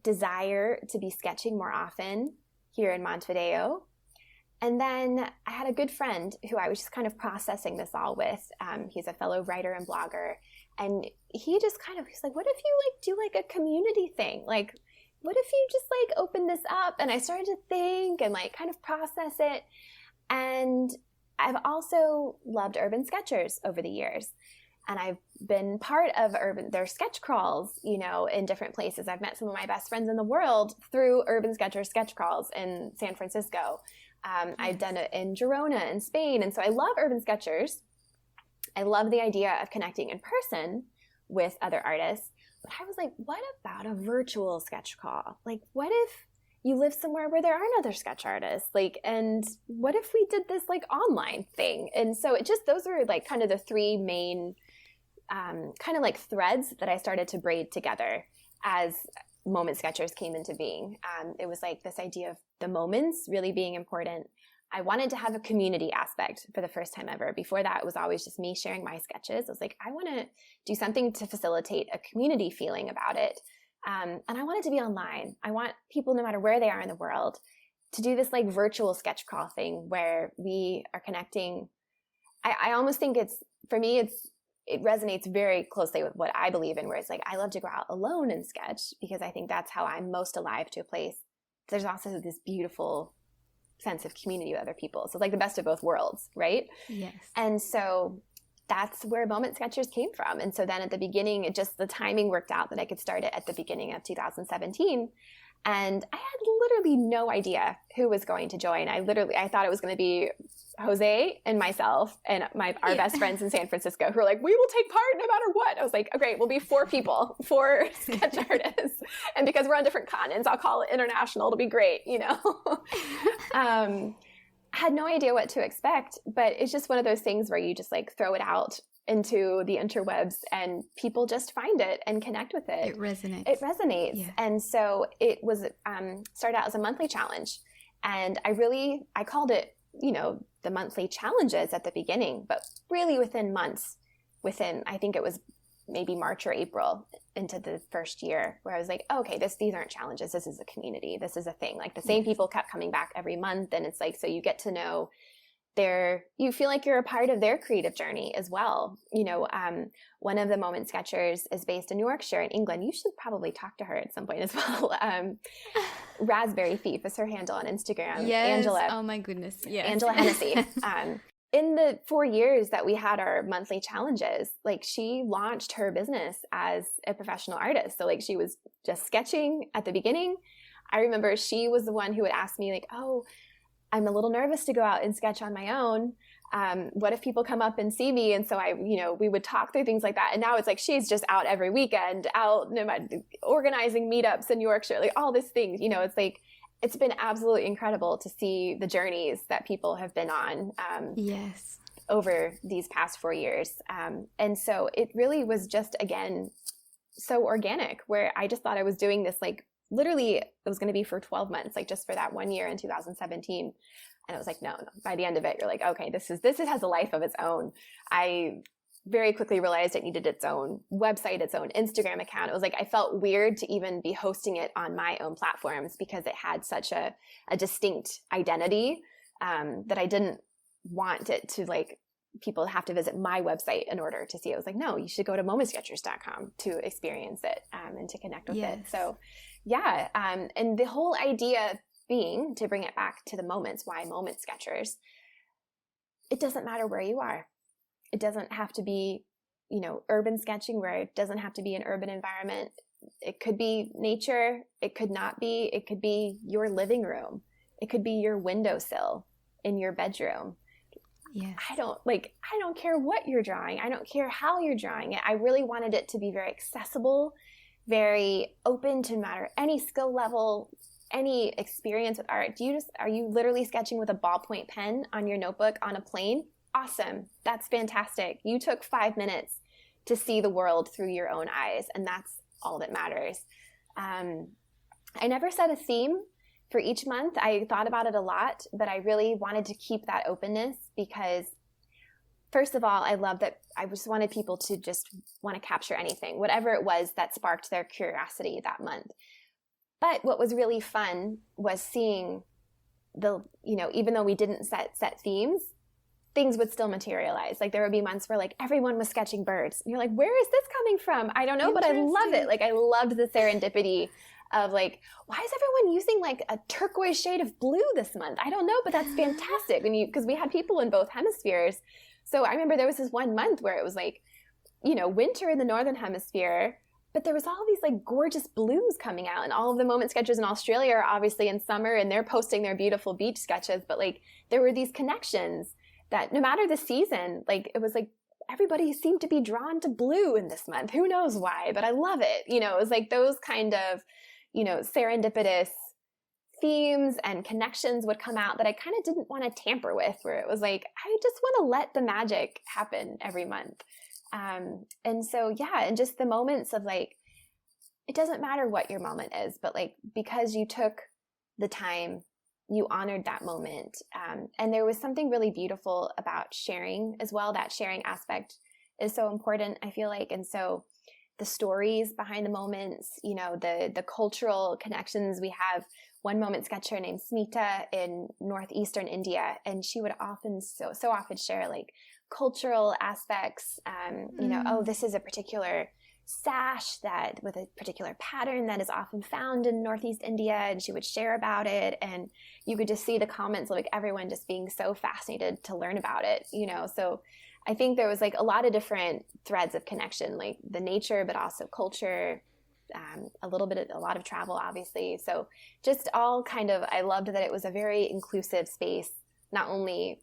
desire to be sketching more often here in Montevideo. And then I had a good friend who I was just kind of processing this all with. He's a fellow writer and blogger. And he's like, what if you like do like a community thing? Like, what if you just like open this up? And I started to think and like kind of process it. And I've also loved Urban Sketchers over the years. And I've been part of their sketch crawls, in different places. I've met some of my best friends in the world through Urban Sketchers sketch crawls in San Francisco. I've done it in Girona in Spain. And so I love Urban Sketchers. I love the idea of connecting in person with other artists. But I was like, what about a virtual sketch crawl? Like, what if you live somewhere where there aren't other sketch artists? Like, and what if we did this like online thing? And so those were like kind of the three main kind of like threads that I started to braid together as Moment Sketchers came into being. It was like this idea of the moments really being important. I wanted to have a community aspect for the first time ever. Before that, it was always just me sharing my sketches. I was like, I want to do something to facilitate a community feeling about it. And I want it to be online. I want people, no matter where they are in the world, to do this like virtual sketch crawl thing where we are connecting. I almost think it resonates very closely with what I believe in, where it's like, I love to go out alone and sketch because I think that's how I'm most alive to a place. There's also this beautiful sense of community with other people. So it's like the best of both worlds, right? Yes. And so that's where Moment Sketchers came from. And so then at the beginning, the timing worked out that I could start it at the beginning of 2017. And I had literally no idea who was going to join. I thought it was going to be Jose and myself and our best friends in San Francisco who were like, we will take part no matter what. I was like, okay, we'll be 4 people, 4 sketch artists. And because we're on different continents, I'll call it international. It'll be great, I had no idea what to expect, but it's just one of those things where you just like throw it out into the interwebs and people just find it and connect with it. It resonates. Yeah. And so it was started out as a monthly challenge. And I called it, the monthly challenges at the beginning, but really within months, I think it was maybe March or April into the first year, where I was like, okay, these aren't challenges. This is a community. This is a thing. Like the same people kept coming back every month. And it's like, so you get to know you feel like you're a part of their creative journey as well. One of the Moment Sketchers is based in Yorkshire in England. You should probably talk to her at some point as well. Raspberry Thief is her handle on Instagram. Yes. Angela. Oh my goodness. Yes. Angela Hennessy. In the 4 years that we had our monthly challenges, like she launched her business as a professional artist. So like she was just sketching at the beginning. I remember she was the one who would ask me like, oh, I'm a little nervous to go out and sketch on my own. What if people come up and see me? And so we would talk through things like that. And now it's like, she's just out every weekend, organizing meetups in Yorkshire, like all these things, it's like, it's been absolutely incredible to see the journeys that people have been on yes, over these past 4 years. And so it really was just, again, so organic, where I just thought I was doing this, like literally it was going to be for 12 months, like just for that 1 year in 2017. And it was like, no, by the end of it, you're like, okay, this has a life of its own. I very quickly realized it needed its own website, its own Instagram account. It was like, I felt weird to even be hosting it on my own platforms because it had such a distinct identity that I didn't want it to like people have to visit my website in order to see it. I was like, no, you should go to momentsketchers.com to experience it and to connect with it. So yeah. And the whole idea being, to bring it back to the moments, why Moment Sketchers, it doesn't matter where you are. It doesn't have to be, urban sketching where it doesn't have to be an urban environment. It could be nature. It could not be. It could be your living room. It could be your windowsill in your bedroom. Yes. I don't care what you're drawing. I don't care how you're drawing it. I really wanted it to be very accessible, very open to no matter any skill level, any experience with art. Are you literally sketching with a ballpoint pen on your notebook on a plane? Awesome. That's fantastic. You took 5 minutes to see the world through your own eyes, and that's all that matters. I never set a theme for each month. I thought about it a lot, but I really wanted to keep that openness because, first of all, I love that I just wanted people to just want to capture anything, whatever it was that sparked their curiosity that month. But what was really fun was seeing even though we didn't set themes, things would still materialize. Like there would be months where like everyone was sketching birds. And you're like, where is this coming from? I don't know, but I love it. Like I loved the serendipity of like, why is everyone using like a turquoise shade of blue this month? I don't know, but that's fantastic. Because we had people in both hemispheres. So I remember there was this one month where it was like, winter in the northern hemisphere, but there was all these like gorgeous blues coming out, and all of the moment sketchers in Australia are obviously in summer and they're posting their beautiful beach sketches. But like there were these connections that no matter the season, like it was like everybody seemed to be drawn to blue in this month. Who knows why, but I love it. It was like those kind of, serendipitous themes and connections would come out that I kind of didn't want to tamper with, where it was like, I just want to let the magic happen every month. And so, yeah, and just the moments of like, it doesn't matter what your moment is, but like, because you took the time, you honored that moment. And there was something really beautiful about sharing as well. That sharing aspect is so important, I feel like. And so the stories behind the moments, the cultural connections. We have one moment sketcher named Smita in northeastern India, and she would often, so often share like cultural aspects, oh, this is a particular sash that with a particular pattern that is often found in Northeast India, and she would share about it, and you could just see the comments of like everyone just being so fascinated to learn about it, so I think there was like a lot of different threads of connection, like the nature, but also culture, a lot of travel, obviously. So just all kind of, I loved that it was a very inclusive space, not only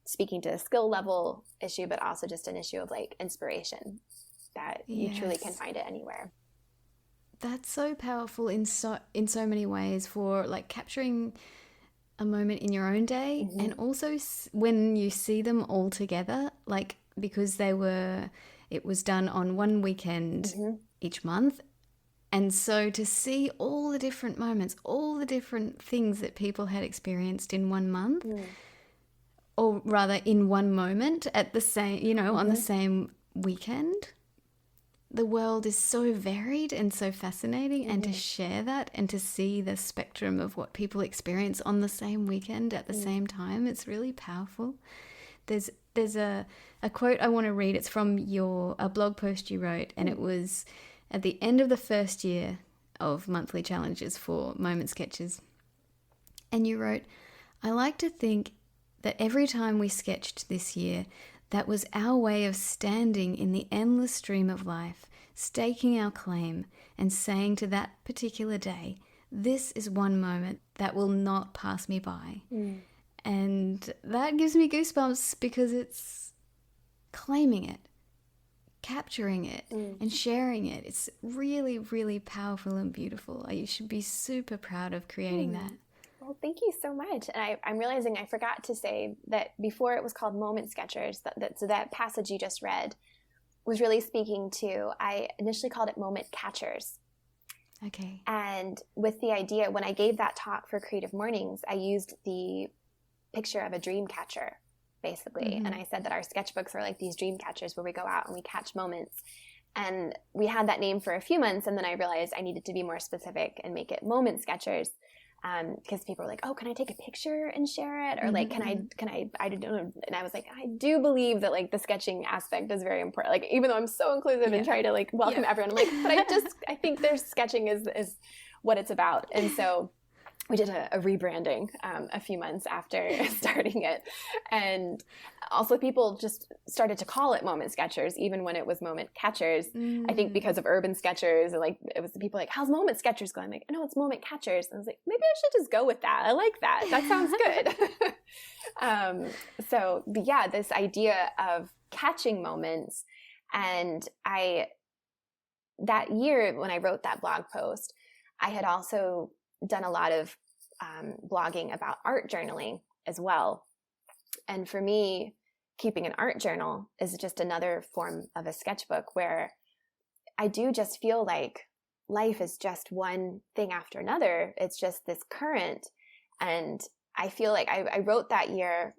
speaking to a skill level issue, but also just an issue of like inspiration that you truly can find it anywhere. That's so powerful in so many ways, for like capturing a moment in your own day, and also when you see them all together, like because it was done on one weekend each month. And so to see all the different moments, all the different things that people had experienced in one month, or rather in one moment at the same, on the same weekend, the world is so varied and so fascinating. And to share that and to see the spectrum of what people experience on the same weekend at the same time, it's really powerful. There's a quote I want to read. It's from a blog post you wrote, and it was at the end of the first year of monthly challenges for moment sketches. And you wrote, "I like to think that every time we sketched this year, that was our way of standing in the endless stream of life, staking our claim and saying to that particular day, this is one moment that will not pass me by." And that gives me goosebumps because it's claiming it, capturing it, and sharing it. It's really, really powerful and beautiful. You should be super proud of creating that. Well, thank you so much. And I'm realizing I forgot to say that before it was called Moment Sketchers, so that passage you just read was really speaking to, I initially called it Moment Catchers. Okay. And with the idea, when I gave that talk for Creative Mornings, I used the picture of a dream catcher, basically. And I said that our sketchbooks are like these dream catchers where we go out and we catch moments. And we had that name for a few months, and then I realized I needed to be more specific and make it Moment Sketchers. Because people were like, oh, can I take a picture and share it? Or like, can I don't know. And I was like, I do believe that like the sketching aspect is very important. Like, even though I'm so inclusive and try to like welcome everyone, I'm like, but I think there's sketching is what it's about. And so we did a rebranding a few months after starting it. And also people just started to call it Moment Sketchers, even when it was Moment Catchers. I think because of Urban Sketchers, like it was the people like, how's Moment Sketchers going? I'm like, no, it's Moment Catchers. And I was like, maybe I should just go with that. I like that. That sounds good. So yeah, this idea of catching moments. And that year when I wrote that blog post, I had also done a lot of blogging about art journaling as well. And for me, keeping an art journal is just another form of a sketchbook where I do just feel like life is just one thing after another. It's just this current. And I feel like I wrote that year,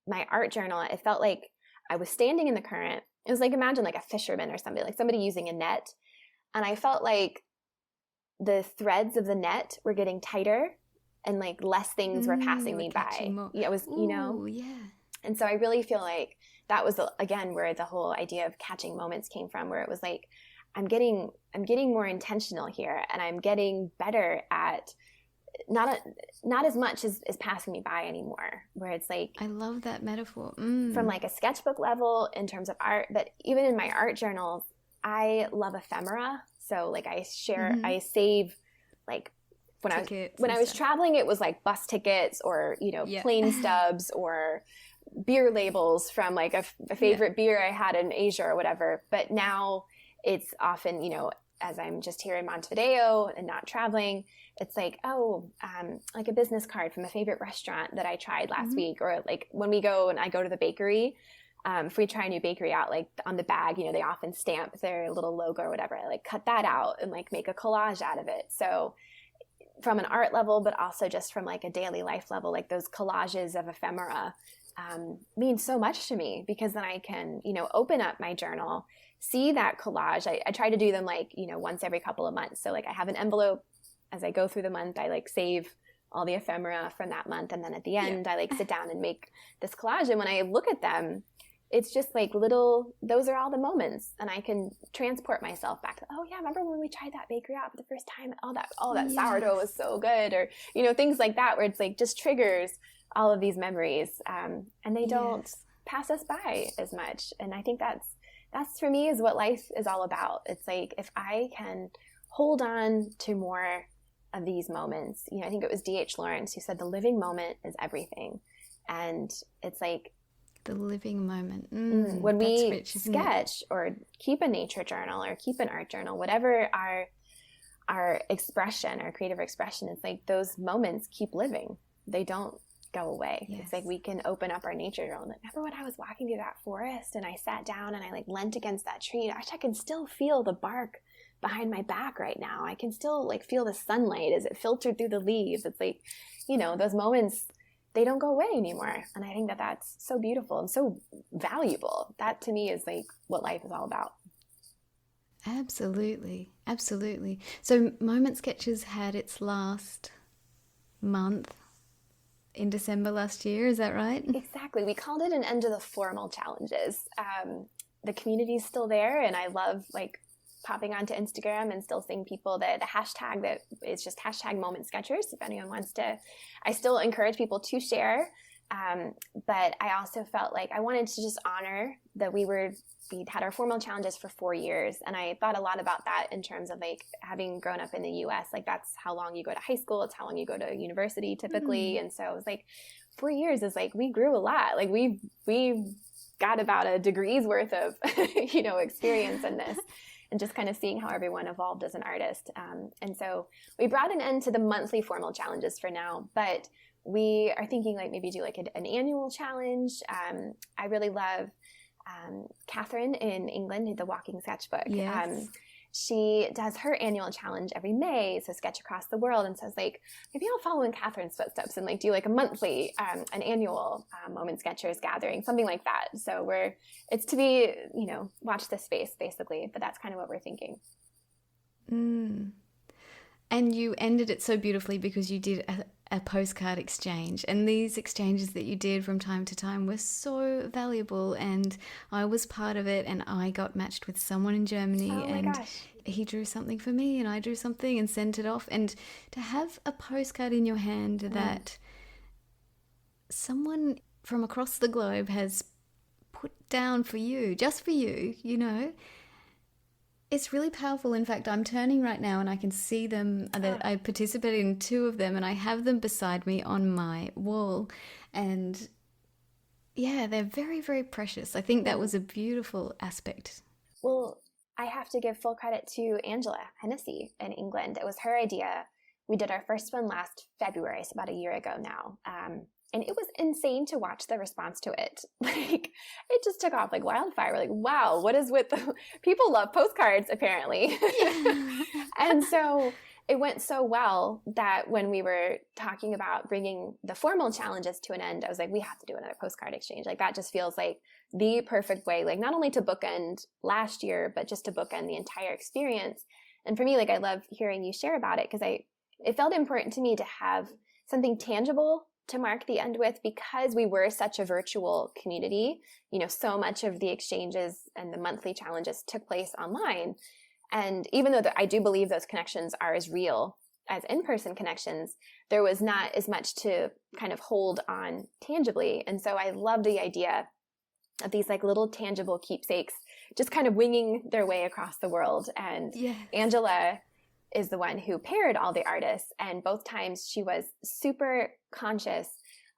my art journal, it felt like I was standing in the current. It was like, imagine like a fisherman or somebody, like somebody using a net. And I felt like the threads of the net were getting tighter and like less things were passing me by. Yeah, it was, yeah. And so I really feel like that was, again, where the whole idea of catching moments came from, where it was like, I'm getting more intentional here, and I'm getting better at not as much as passing me by anymore, where it's like, I love that metaphor. From like a sketchbook level in terms of art, but even in my art journals, I love ephemera. So like I save like when I was traveling, it was like bus tickets or, plane stubs or beer labels from like a favorite beer I had in Asia or whatever. But now it's often, as I'm just here in Montevideo and not traveling, it's like, like a business card from a favorite restaurant that I tried last week. Or like when we go and I go to the bakery, if we try a new bakery out, like on the bag, they often stamp their little logo or whatever. I like cut that out and like make a collage out of it. So from an art level, but also just from like a daily life level, like those collages of ephemera mean so much to me, because then I can, open up my journal, see that collage. I try to do them like, once every couple of months. So like I have an envelope as I go through the month, I like save all the ephemera from that month. And then at the end, I like sit down and make this collage. And when I look at them, it's just like those are all the moments. And I can transport myself back to, oh yeah, remember when we tried that bakery out for the first time? That sourdough was so good. Or, things like that, where it's like just triggers all of these memories. And they don't pass us by as much. And I think that's for me is what life is all about. It's like, if I can hold on to more of these moments, I think it was D.H. Lawrence who said the living moment is everything. And it's like, the living moment. When we sketch or keep a nature journal or keep an art journal, whatever our expression, our creative expression, it's like those moments keep living. They don't go away. Yes. It's like we can open up our nature journal. Remember when I was walking through that forest and I sat down and I like leant against that tree? I can still feel the bark behind my back right now. I can still like feel the sunlight as it filtered through the leaves. It's like, those moments, they don't go away anymore. And I think that that's so beautiful and so valuable. That to me is like what life is all about. Absolutely. Absolutely. So Moment Sketches had its last month in December last year. Is that right? Exactly. We called it an end of the formal challenges. The community's still there, and I love like popping onto Instagram and still seeing people that the hashtag that is just hashtag Moment Sketchers. If anyone wants to, I still encourage people to share. But I also felt like I wanted to just honor that we'd had our formal challenges for 4 years. And I thought a lot about that in terms of like having grown up in the US, like that's how long you go to high school. It's how long you go to university typically. And so it was like 4 years is like, we grew a lot. Like we got about a degree's worth of, experience in this. And just kind of seeing how everyone evolved as an artist. And so we brought an end to the monthly formal challenges for now, but we are thinking like maybe do like an annual challenge. I really love Catherine in England, the Walking Sketchbook. Yes. She does her annual challenge every May, so Sketch Across the World, and says like, maybe I'll follow in Catherine's footsteps and like do like a monthly, an annual Moment Sketchers gathering, something like that. So it's to be, watch this space basically, but that's kind of what we're thinking. And you ended it so beautifully because you did a postcard exchange. And these exchanges that you did from time to time were so valuable. And I was part of it, and I got matched with someone in Germany. Oh my and gosh. he drew something for me, and I drew something and sent it off. And to have a postcard in your hand that someone from across the globe has put down for you, just for you, you know, it's really powerful. In fact, I'm turning right now and I can see them. I participated in 2 of them, and I have them beside me on my wall. And yeah, they're very, very precious. I think that was a beautiful aspect. Well, I have to give full credit to Angela Hennessy in England. It was her idea. We did our first one last February, so about a year ago now. And it was insane to watch the response to it. Like, it just took off like wildfire. We're like, wow, what is with the people love postcards, apparently. Yeah. And so it went so well that when we were talking about bringing the formal challenges to an end, I was like, we have to do another postcard exchange. Like, that just feels like the perfect way, like not only to bookend last year, but just to bookend the entire experience. And for me, like, I love hearing you share about it, because it felt important to me to have something tangible to mark the end with, because we were such a virtual community. You know, so much of the exchanges and the monthly challenges took place online. And even though I do believe those connections are as real as in-person connections, there was not as much to kind of hold on tangibly. And so I love the idea of these like little tangible keepsakes just kind of winging their way across the world. And Angela is the one who paired all the artists, and both times she was super conscious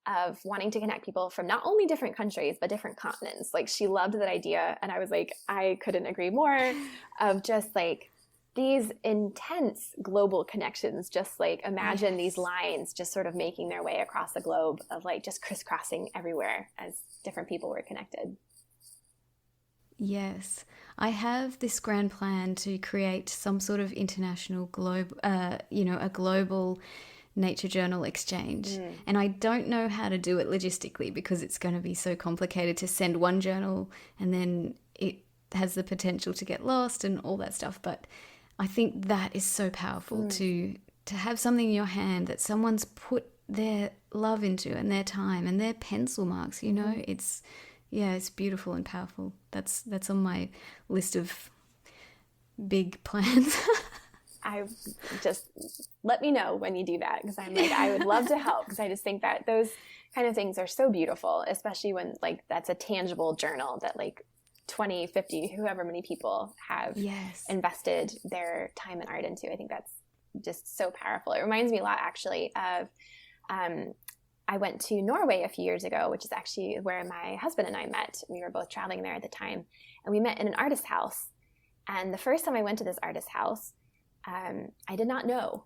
of wanting to connect people from not only different countries, but different continents. Like, she loved that idea. And I was like, I couldn't agree more, of just like these intense global connections. Just like imagine these lines just sort of making their way across the globe, of like just crisscrossing everywhere as different people were connected. Yes, I have this grand plan to create some sort of international a global nature journal exchange. And I don't know how to do it logistically, because it's going to be so complicated to send one journal and then it has the potential to get lost and all that stuff. But I think that is so powerful to have something in your hand that someone's put their love into, and their time and their pencil marks, you know. It's beautiful and powerful. That's on my list of big plans. I just, let me know when you do that, because I'm like, I would love to help, because I just think that those kind of things are so beautiful, especially when like that's a tangible journal that like 20, 50, however many people have invested their time and art into. I think that's just so powerful. It reminds me a lot, actually, of I went to Norway a few years ago, which is actually where my husband and I met. We were both traveling there at the time, and we met in an artist house. And the first time I went to this artist house, I did not know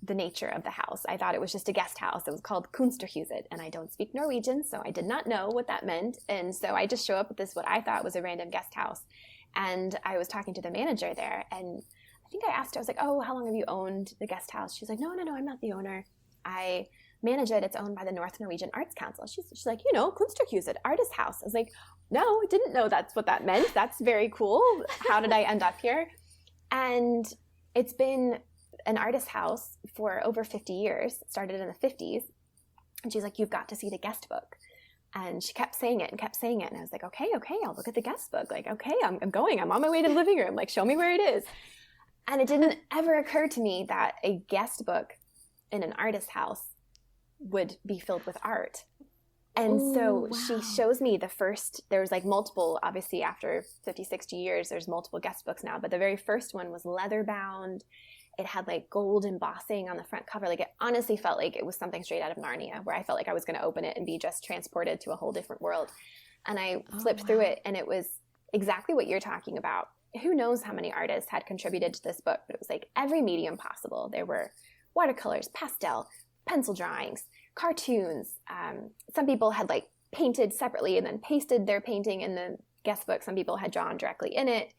the nature of the house. I thought it was just a guest house. It was called Kunstnerhuset, and I don't speak Norwegian, so I did not know what that meant. And so I just show up at this, what I thought was a random guest house. And I was talking to the manager there, and I think I asked her, I was like, oh, how long have you owned the guest house? She's like, no, I'm not the owner. I manage it. It's owned by the North Norwegian Arts Council. She's like, Kunstnerhuset, artist house. I was like, no, I didn't know that's what that meant. That's very cool. How did I end up here? And it's been an artist house for over 50 years. It started in the 50s. And she's like, you've got to see the guest book. And she kept saying it. And I was like, okay, I'll look at the guest book. Like, okay, I'm going. I'm on my way to the living room. Like, show me where it is. And it didn't ever occur to me that a guest book in an artist house would be filled with art. And so she shows me there was like multiple, obviously after 50, 60 years, there's multiple guest books now, but the very first one was leather bound. It had like gold embossing on the front cover. Like, it honestly felt like it was something straight out of Narnia, where I felt like I was going to open it and be just transported to a whole different world. And I flipped through it, and it was exactly what you're talking about. Who knows how many artists had contributed to this book, but it was like every medium possible. There were watercolors, pastel, pencil drawings, cartoons. Some people had like painted separately and then pasted their painting in the guest book. Some people had drawn directly in it.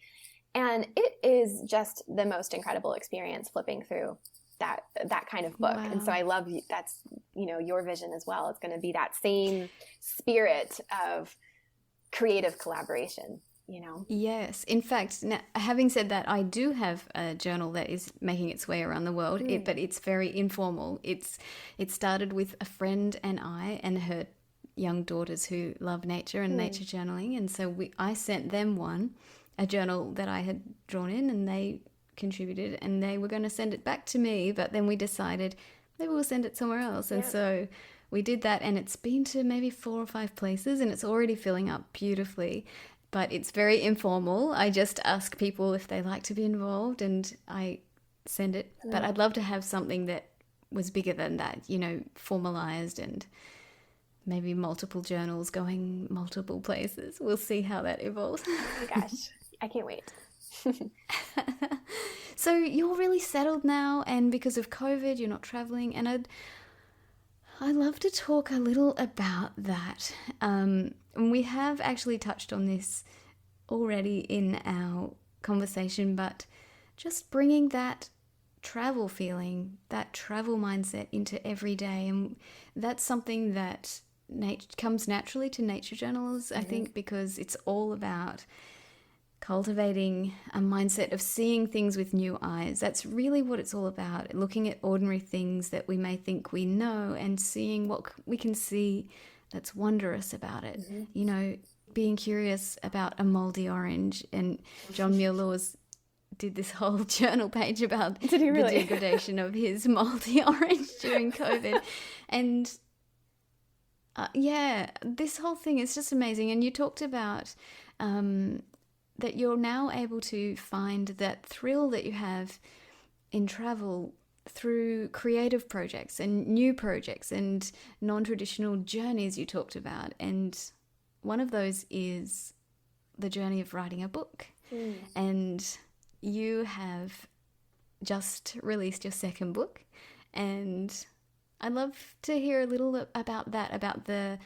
And it is just the most incredible experience flipping through that kind of book. And so I love that's, your vision as well. It's going to be that same spirit of creative collaboration, Yes. In fact, now, having said that, I do have a journal that is making its way around the world, but it's very informal. It started with a friend and I and her young daughters who love nature and nature journaling. And so I sent them a journal that I had drawn in, and they contributed, and they were going to send it back to me, but then we decided maybe we'll send it somewhere else. And so we did that, and it's been to maybe 4 or 5 places, and it's already filling up beautifully. But it's very informal. I just ask people if they like to be involved, and I send it. But I'd love to have something that was bigger than that, formalized, and maybe multiple journals going multiple places. We'll see how that evolves. Oh my gosh, I can't wait. So you're really settled now, and because of COVID, you're not traveling. And I'd love to talk a little about that. And we have actually touched on this already in our conversation, but just bringing that travel feeling, that travel mindset into every day. And that's something that comes naturally to nature journalists, I think, because it's all about cultivating a mindset of seeing things with new eyes. That's really what it's all about, looking at ordinary things that we may think we know and seeing what we can see that's wondrous about it. Being curious about a moldy orange. And John Muir-Laws did this whole journal page about the degradation of his moldy orange during COVID. And this whole thing is just amazing. And you talked about that you're now able to find that thrill that you have in travel through creative projects and new projects and non-traditional journeys you talked about. And one of those is the journey of writing a book. And you have just released your second book, and I'd love to hear a little about that, about the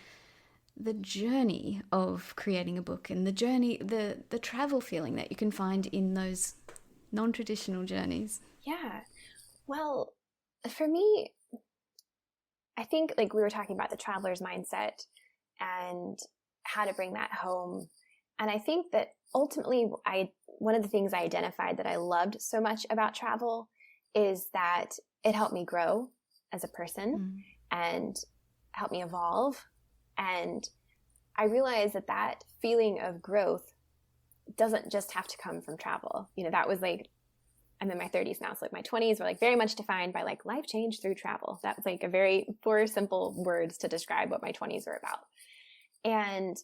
journey of creating a book and the journey, the travel feeling that you can find in those non-traditional journeys. Yeah. Well, for me, I think we were talking about the traveler's mindset and how to bring that home. And I think that ultimately one of the things I identified that I loved so much about travel is that it helped me grow as a person and helped me evolve. And I realized that feeling of growth doesn't just have to come from travel. That was I'm in my 30s now. So my 20s were very much defined by life change through travel. That was a very 4 simple words to describe what my 20s were about. And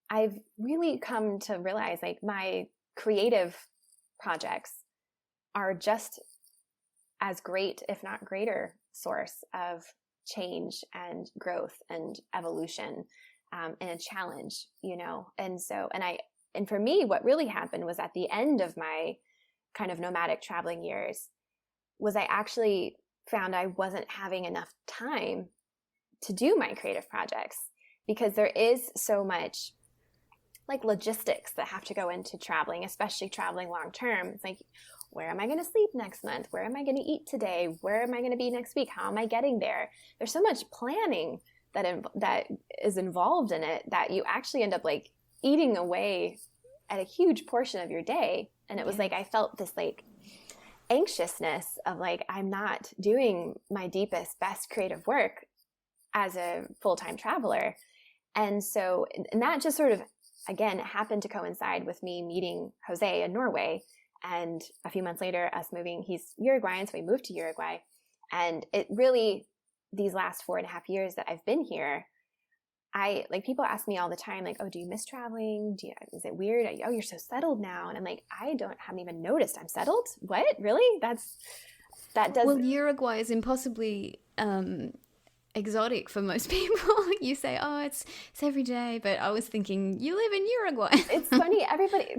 I've really come to realize my creative projects are just as great, if not greater, source of change and growth and evolution, and a challenge, and for me, what really happened was at the end of my kind of nomadic traveling years was I actually found I wasn't having enough time to do my creative projects, because there is so much logistics that have to go into traveling, especially traveling long term. It's where am I going to sleep next month? Where am I going to eat today? Where am I going to be next week? How am I getting there? There's so much planning that is involved in it that you actually end up eating away at a huge portion of your day. And it was I felt this anxiousness of I'm not doing my deepest, best creative work as a full-time traveler. And so, and that just sort of, again, happened to coincide with me meeting Jose in Norway. And a few months later, us moving, he's Uruguayan, so we moved to Uruguay. And it really, these last 4.5 years that I've been here, people ask me all the time, oh, do you miss traveling? Is it weird? Oh, you're so settled now. And I'm I haven't even noticed I'm settled. What? Really? Well, Uruguay is impossibly exotic for most people. You say, oh, it's every day, but I was thinking, you live in Uruguay. It's funny. Everybody,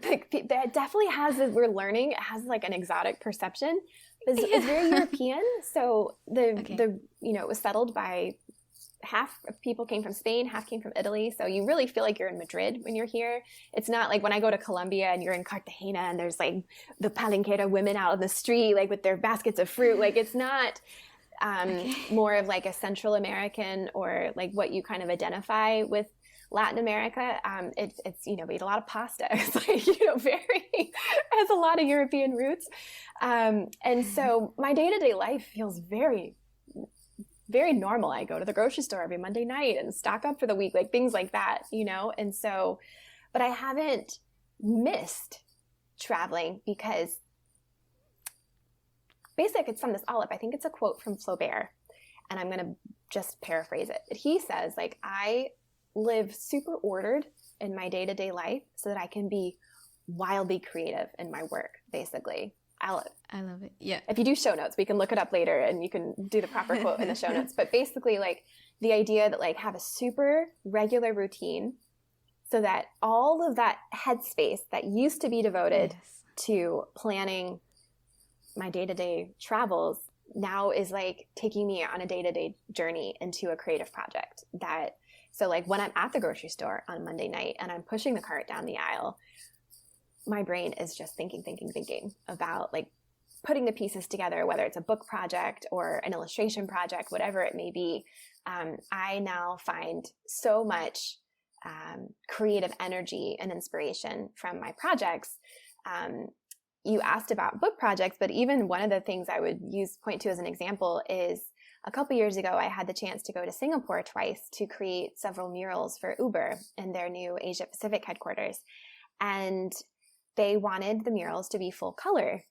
that definitely has, we're learning, it has an exotic perception. It's very European. So it was settled by half of people came from Spain, half came from Italy. So you really feel you're in Madrid when you're here. It's not when I go to Colombia and you're in Cartagena and there's the palenquera women out on the street, with their baskets of fruit. It's not more of a Central American or what you kind of identify with Latin America, it's we eat a lot of pasta. It's like, very, has a lot of European roots. And so my day-to-day life feels very, very normal. I go to the grocery store every Monday night and stock up for the week, like things like that, and so, but I haven't missed traveling because basically I could sum this all up. I think it's a quote from Flaubert, and I'm going to just paraphrase it. But he says, like, I live super ordered in my day-to-day life so that I can be wildly creative in my work, basically. I love it. Yeah. If you do show notes, we can look it up later and you can do the proper quote in the show notes. But basically, like, the idea that, like, have a super regular routine so that all of that headspace that used to be devoted to planning my day-to-day travels now is like taking me on a day-to-day journey into a creative project. So like when I'm at the grocery store on Monday night and I'm pushing the cart down the aisle, my brain is just thinking about like putting the pieces together, whether it's a book project or an illustration project, whatever it may be. I now find so much creative energy and inspiration from my projects. You asked about book projects, but even one of the things I would point to as an example is a couple years ago, I had the chance to go to Singapore twice to create several murals for Uber in their new Asia Pacific headquarters. And they wanted the murals to be full color,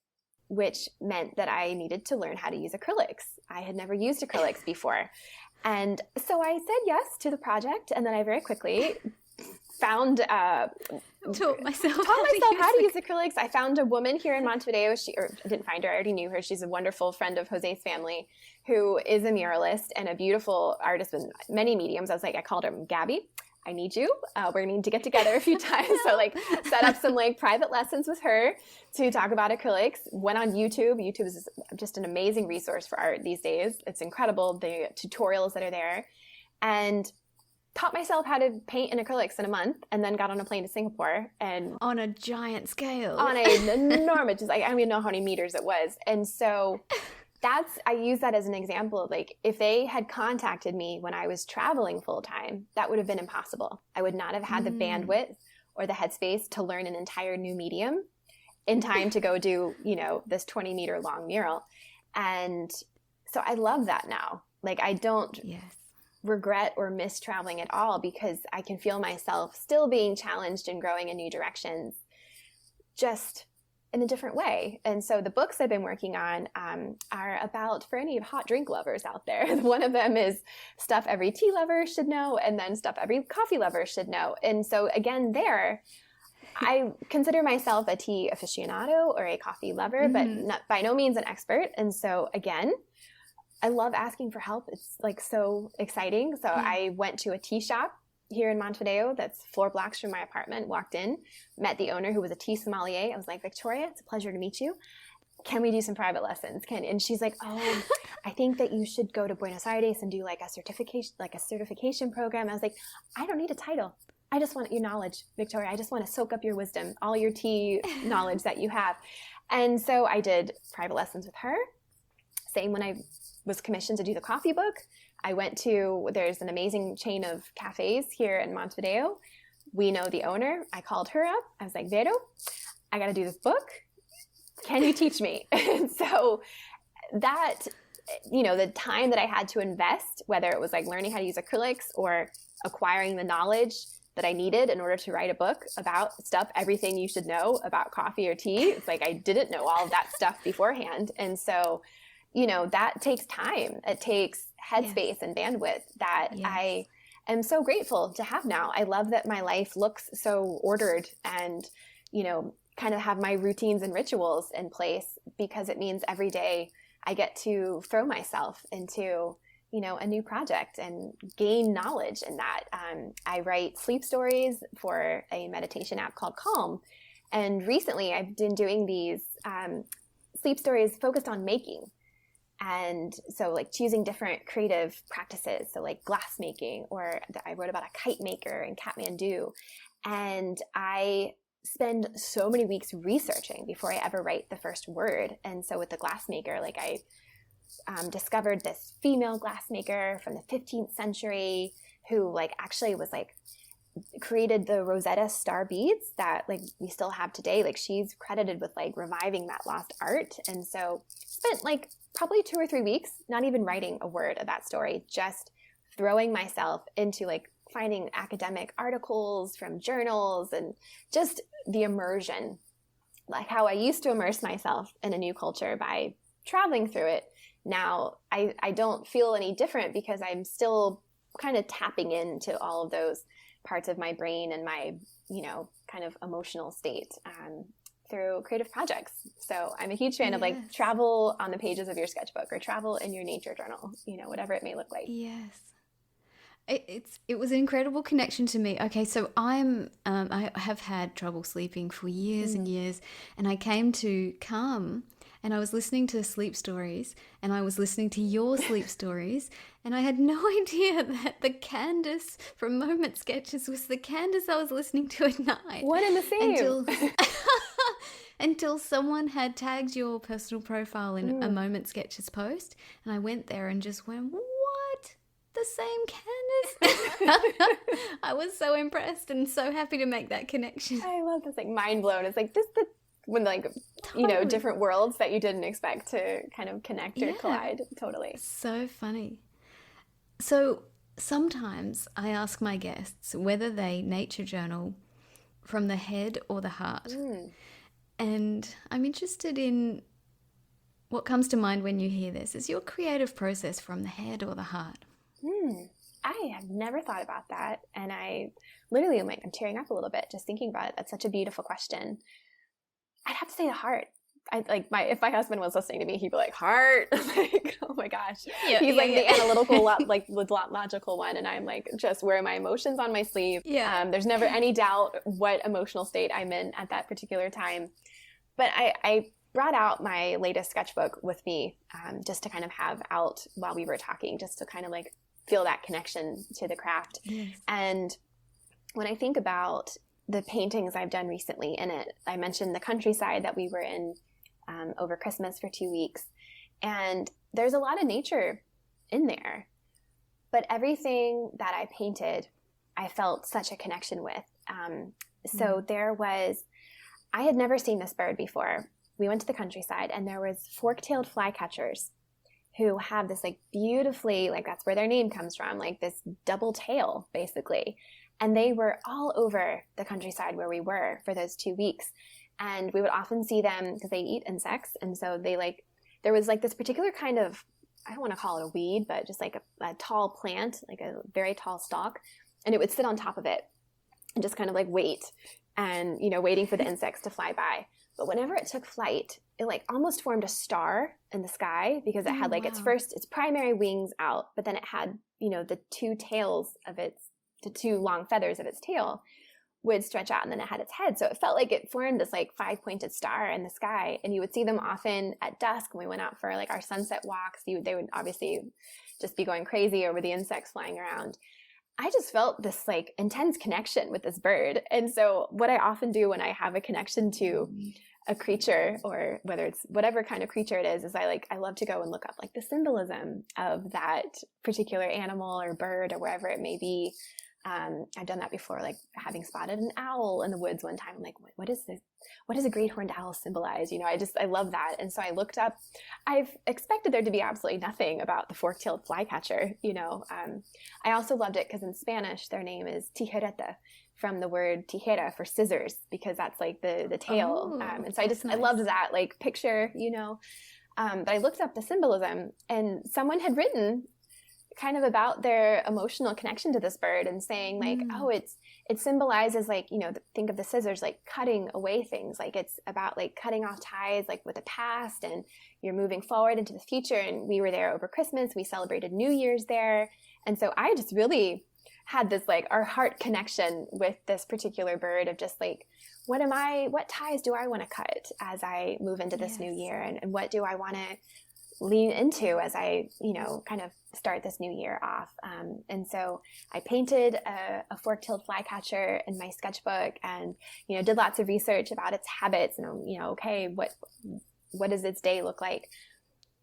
which meant that I needed to learn how to use acrylics. I had never used acrylics before. And so I said yes to the project, and then I very quickly taught myself how to use acrylics. I found a woman here in Montevideo. I didn't find her, I already knew her. She's a wonderful friend of Jose's family who is a muralist and a beautiful artist with many mediums. I called her, Gabby, I need you. We're going to need to get together a few times. So like set up some like private lessons with her to talk about acrylics. Went on YouTube. YouTube is just an amazing resource for art these days. It's incredible, the tutorials that are there. And taught myself how to paint in acrylics in a month, and then got on a plane to Singapore. And on a giant scale. On an enormous, I don't even know how many meters it was. And so I use that as an example of like, if they had contacted me when I was traveling full time, that would have been impossible. I would not have had the bandwidth or the headspace to learn an entire new medium in time to go do, this 20-meter long mural. And so I love that now. Like, I don't regret or miss traveling at all, because I can feel myself still being challenged and growing in new directions, just in a different way. And so the books I've been working on are about, for any hot drink lovers out there. One of them is Stuff Every Tea Lover Should Know, and then Stuff Every Coffee Lover Should Know. And so again, I consider myself a tea aficionado or a coffee lover, but by no means an expert. And so again, I love asking for help. It's like so exciting. So I went to a tea shop here in Montevideo that's 4 blocks from my apartment, walked in, met the owner who was a tea sommelier. I was like, Victoria, it's a pleasure to meet you. Can we do some private lessons? And she's like, oh, I think that you should go to Buenos Aires and do like a certification program. I was like, I don't need a title. I just want your knowledge, Victoria. I just want to soak up your wisdom, all your tea knowledge that you have. And so I did private lessons with her. Same when I was commissioned to do the coffee book. I went to, there's an amazing chain of cafes here in Montevideo. We know the owner. I called her up. I was like, Vero, I got to do this book. Can you teach me? And so that, the time that I had to invest, whether it was like learning how to use acrylics or acquiring the knowledge that I needed in order to write a book about everything you should know about coffee or tea. It's like I didn't know all of that stuff beforehand. And so that takes time. It takes headspace and bandwidth that I am so grateful to have now. I love that my life looks so ordered and, kind of have my routines and rituals in place, because it means every day I get to throw myself into, a new project and gain knowledge in that. I write sleep stories for a meditation app called Calm. And recently I've been doing these sleep stories focused on making. And so like choosing different creative practices, so like glass making, or I wrote about a kite maker in Kathmandu. And I spend so many weeks researching before I ever write the first word. And so with the glass maker, like I discovered this female glassmaker from the 15th century who like actually was like created the Rosetta star beads that like we still have today. Like she's credited with like reviving that lost art. And so spent like probably 2 or 3 weeks, not even writing a word of that story, just throwing myself into like finding academic articles from journals and just the immersion, like how I used to immerse myself in a new culture by traveling through it. Now I don't feel any different because I'm still kind of tapping into all of those parts of my brain and my, kind of emotional state through creative projects. So I'm a huge fan of like travel on the pages of your sketchbook or travel in your nature journal, whatever it may look like. Yes. It was an incredible connection to me. Okay, so I have had trouble sleeping for years and years, and I came to calm, and I was listening to sleep stories, and I was listening to your sleep stories, and I had no idea that the Candace from Moment Sketches was the Candace I was listening to at night. One and the same. Until someone had tagged your personal profile in a Moment Sketches post, and I went there and just went, what? The same Candace? I was so impressed and so happy to make that connection. I love this, like mind blown. It's like when like Totally. different worlds that you didn't expect to kind of connect or collide. Totally. So funny. So sometimes I ask my guests whether they nature journal from the head or the heart. And I'm interested in what comes to mind when you hear this. Is your creative process from the head or the heart? I have never thought about that. And I literally am I'm tearing up a little bit just thinking about it. That's such a beautiful question. I'd have to say the heart. If my husband was listening to me, he'd be like, heart. Like, oh my gosh. He's the analytical, logical one. And I'm like, just wear my emotions on my sleeve. There's never any doubt what emotional state I'm in at that particular time. But I brought out my latest sketchbook with me just to kind of have out while we were talking, just to kind of like feel that connection to the craft. And when I think about the paintings I've done recently in it, I mentioned the countryside that we were in over Christmas for 2 weeks. And there's a lot of nature in there. But everything that I painted, I felt such a connection with. So I had never seen this bird before. We went to the countryside and there was fork-tailed flycatchers who have this like beautifully, like that's where their name comes from, like this double tail basically. And they were all over the countryside where we were for those 2 weeks. And we would often see them because they eat insects. And so there was like this particular kind of, I don't want to call it a weed, but just like a tall plant, like a very tall stalk. And it would sit on top of it and just kind of like wait and, waiting for the insects to fly by. But whenever it took flight, it like almost formed a star in the sky because it had like its primary wings out, but then it had, the the 2 long feathers of its tail would stretch out, and then it had its head. So it felt like it formed this like 5-pointed star in the sky. And you would see them often at dusk when we went out for like our sunset walks. They would obviously just be going crazy over the insects flying around. I just felt this like intense connection with this bird. And so what I often do when I have a connection to a creature, or whether it's whatever kind of creature it is I love to go and look up like the symbolism of that particular animal or bird or wherever it may be. I've done that before, like having spotted an owl in the woods one time. I'm like, what does a great horned owl symbolize? I love that. And so I looked up, I've expected there to be absolutely nothing about the fork-tailed flycatcher. I also loved it because in Spanish, their name is tijereta, from the word tijera for scissors, because that's like the tail. And so I loved that like picture, but I looked up the symbolism, and someone had written kind of about their emotional connection to this bird and saying like, it symbolizes like, think of the scissors, like cutting away things. Like it's about like cutting off ties, like with the past, and you're moving forward into the future. And we were there over Christmas. We celebrated New Year's there. And so I just really had this like our heart connection with this particular bird of just like, what ties do I want to cut as I move into this new year? And what do I want to lean into as I, kind of start this new year off. And so I painted a fork-tailed flycatcher in my sketchbook and, did lots of research about its habits and, okay, what does its day look like?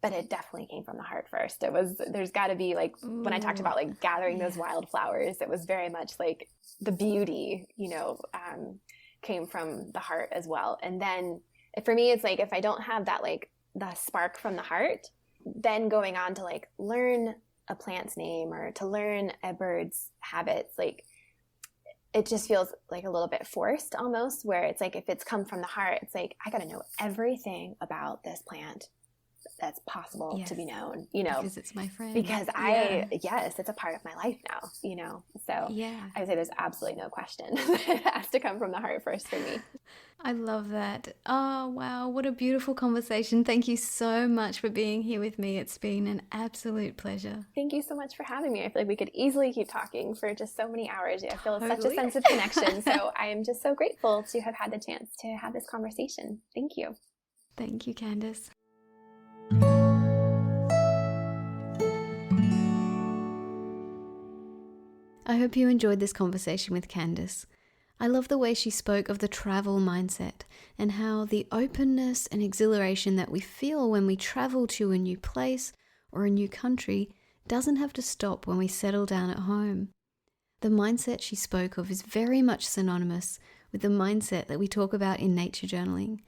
but it definitely came from the heart first. There's got to be like, when I talked about like gathering those wildflowers, it was very much like the beauty, came from the heart as well. And then for me, it's like, if I don't have that, like the spark from the heart, then going on to like learn a plant's name or to learn a bird's habits, like it just feels like a little bit forced almost, where it's like, if it's come from the heart, it's like, I got to know everything about this plant that's possible to be known, because it's my friend, because it's a part of my life now, so I would say there's absolutely no question. It has to come from the heart first for me. I love that. Oh, wow. What a beautiful conversation. Thank you so much for being here with me. It's been an absolute pleasure. Thank you so much for having me. I feel like we could easily keep talking for just so many hours. I feel such a sense of connection. So I am just so grateful to have had the chance to have this conversation. Thank you. Thank you, Candace. I hope you enjoyed this conversation with Candace. I love the way she spoke of the travel mindset and how the openness and exhilaration that we feel when we travel to a new place or a new country doesn't have to stop when we settle down at home. The mindset she spoke of is very much synonymous with the mindset that we talk about in nature journaling,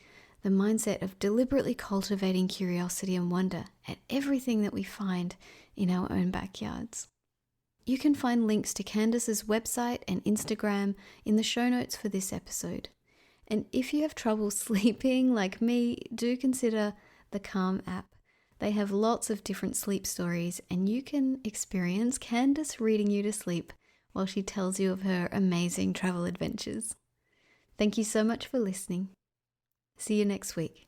the mindset of deliberately cultivating curiosity and wonder at everything that we find in our own backyards. You can find links to Candace's website and Instagram in the show notes for this episode. And if you have trouble sleeping like me, do consider the Calm app. They have lots of different sleep stories, and you can experience Candace reading you to sleep while she tells you of her amazing travel adventures. Thank you so much for listening. See you next week.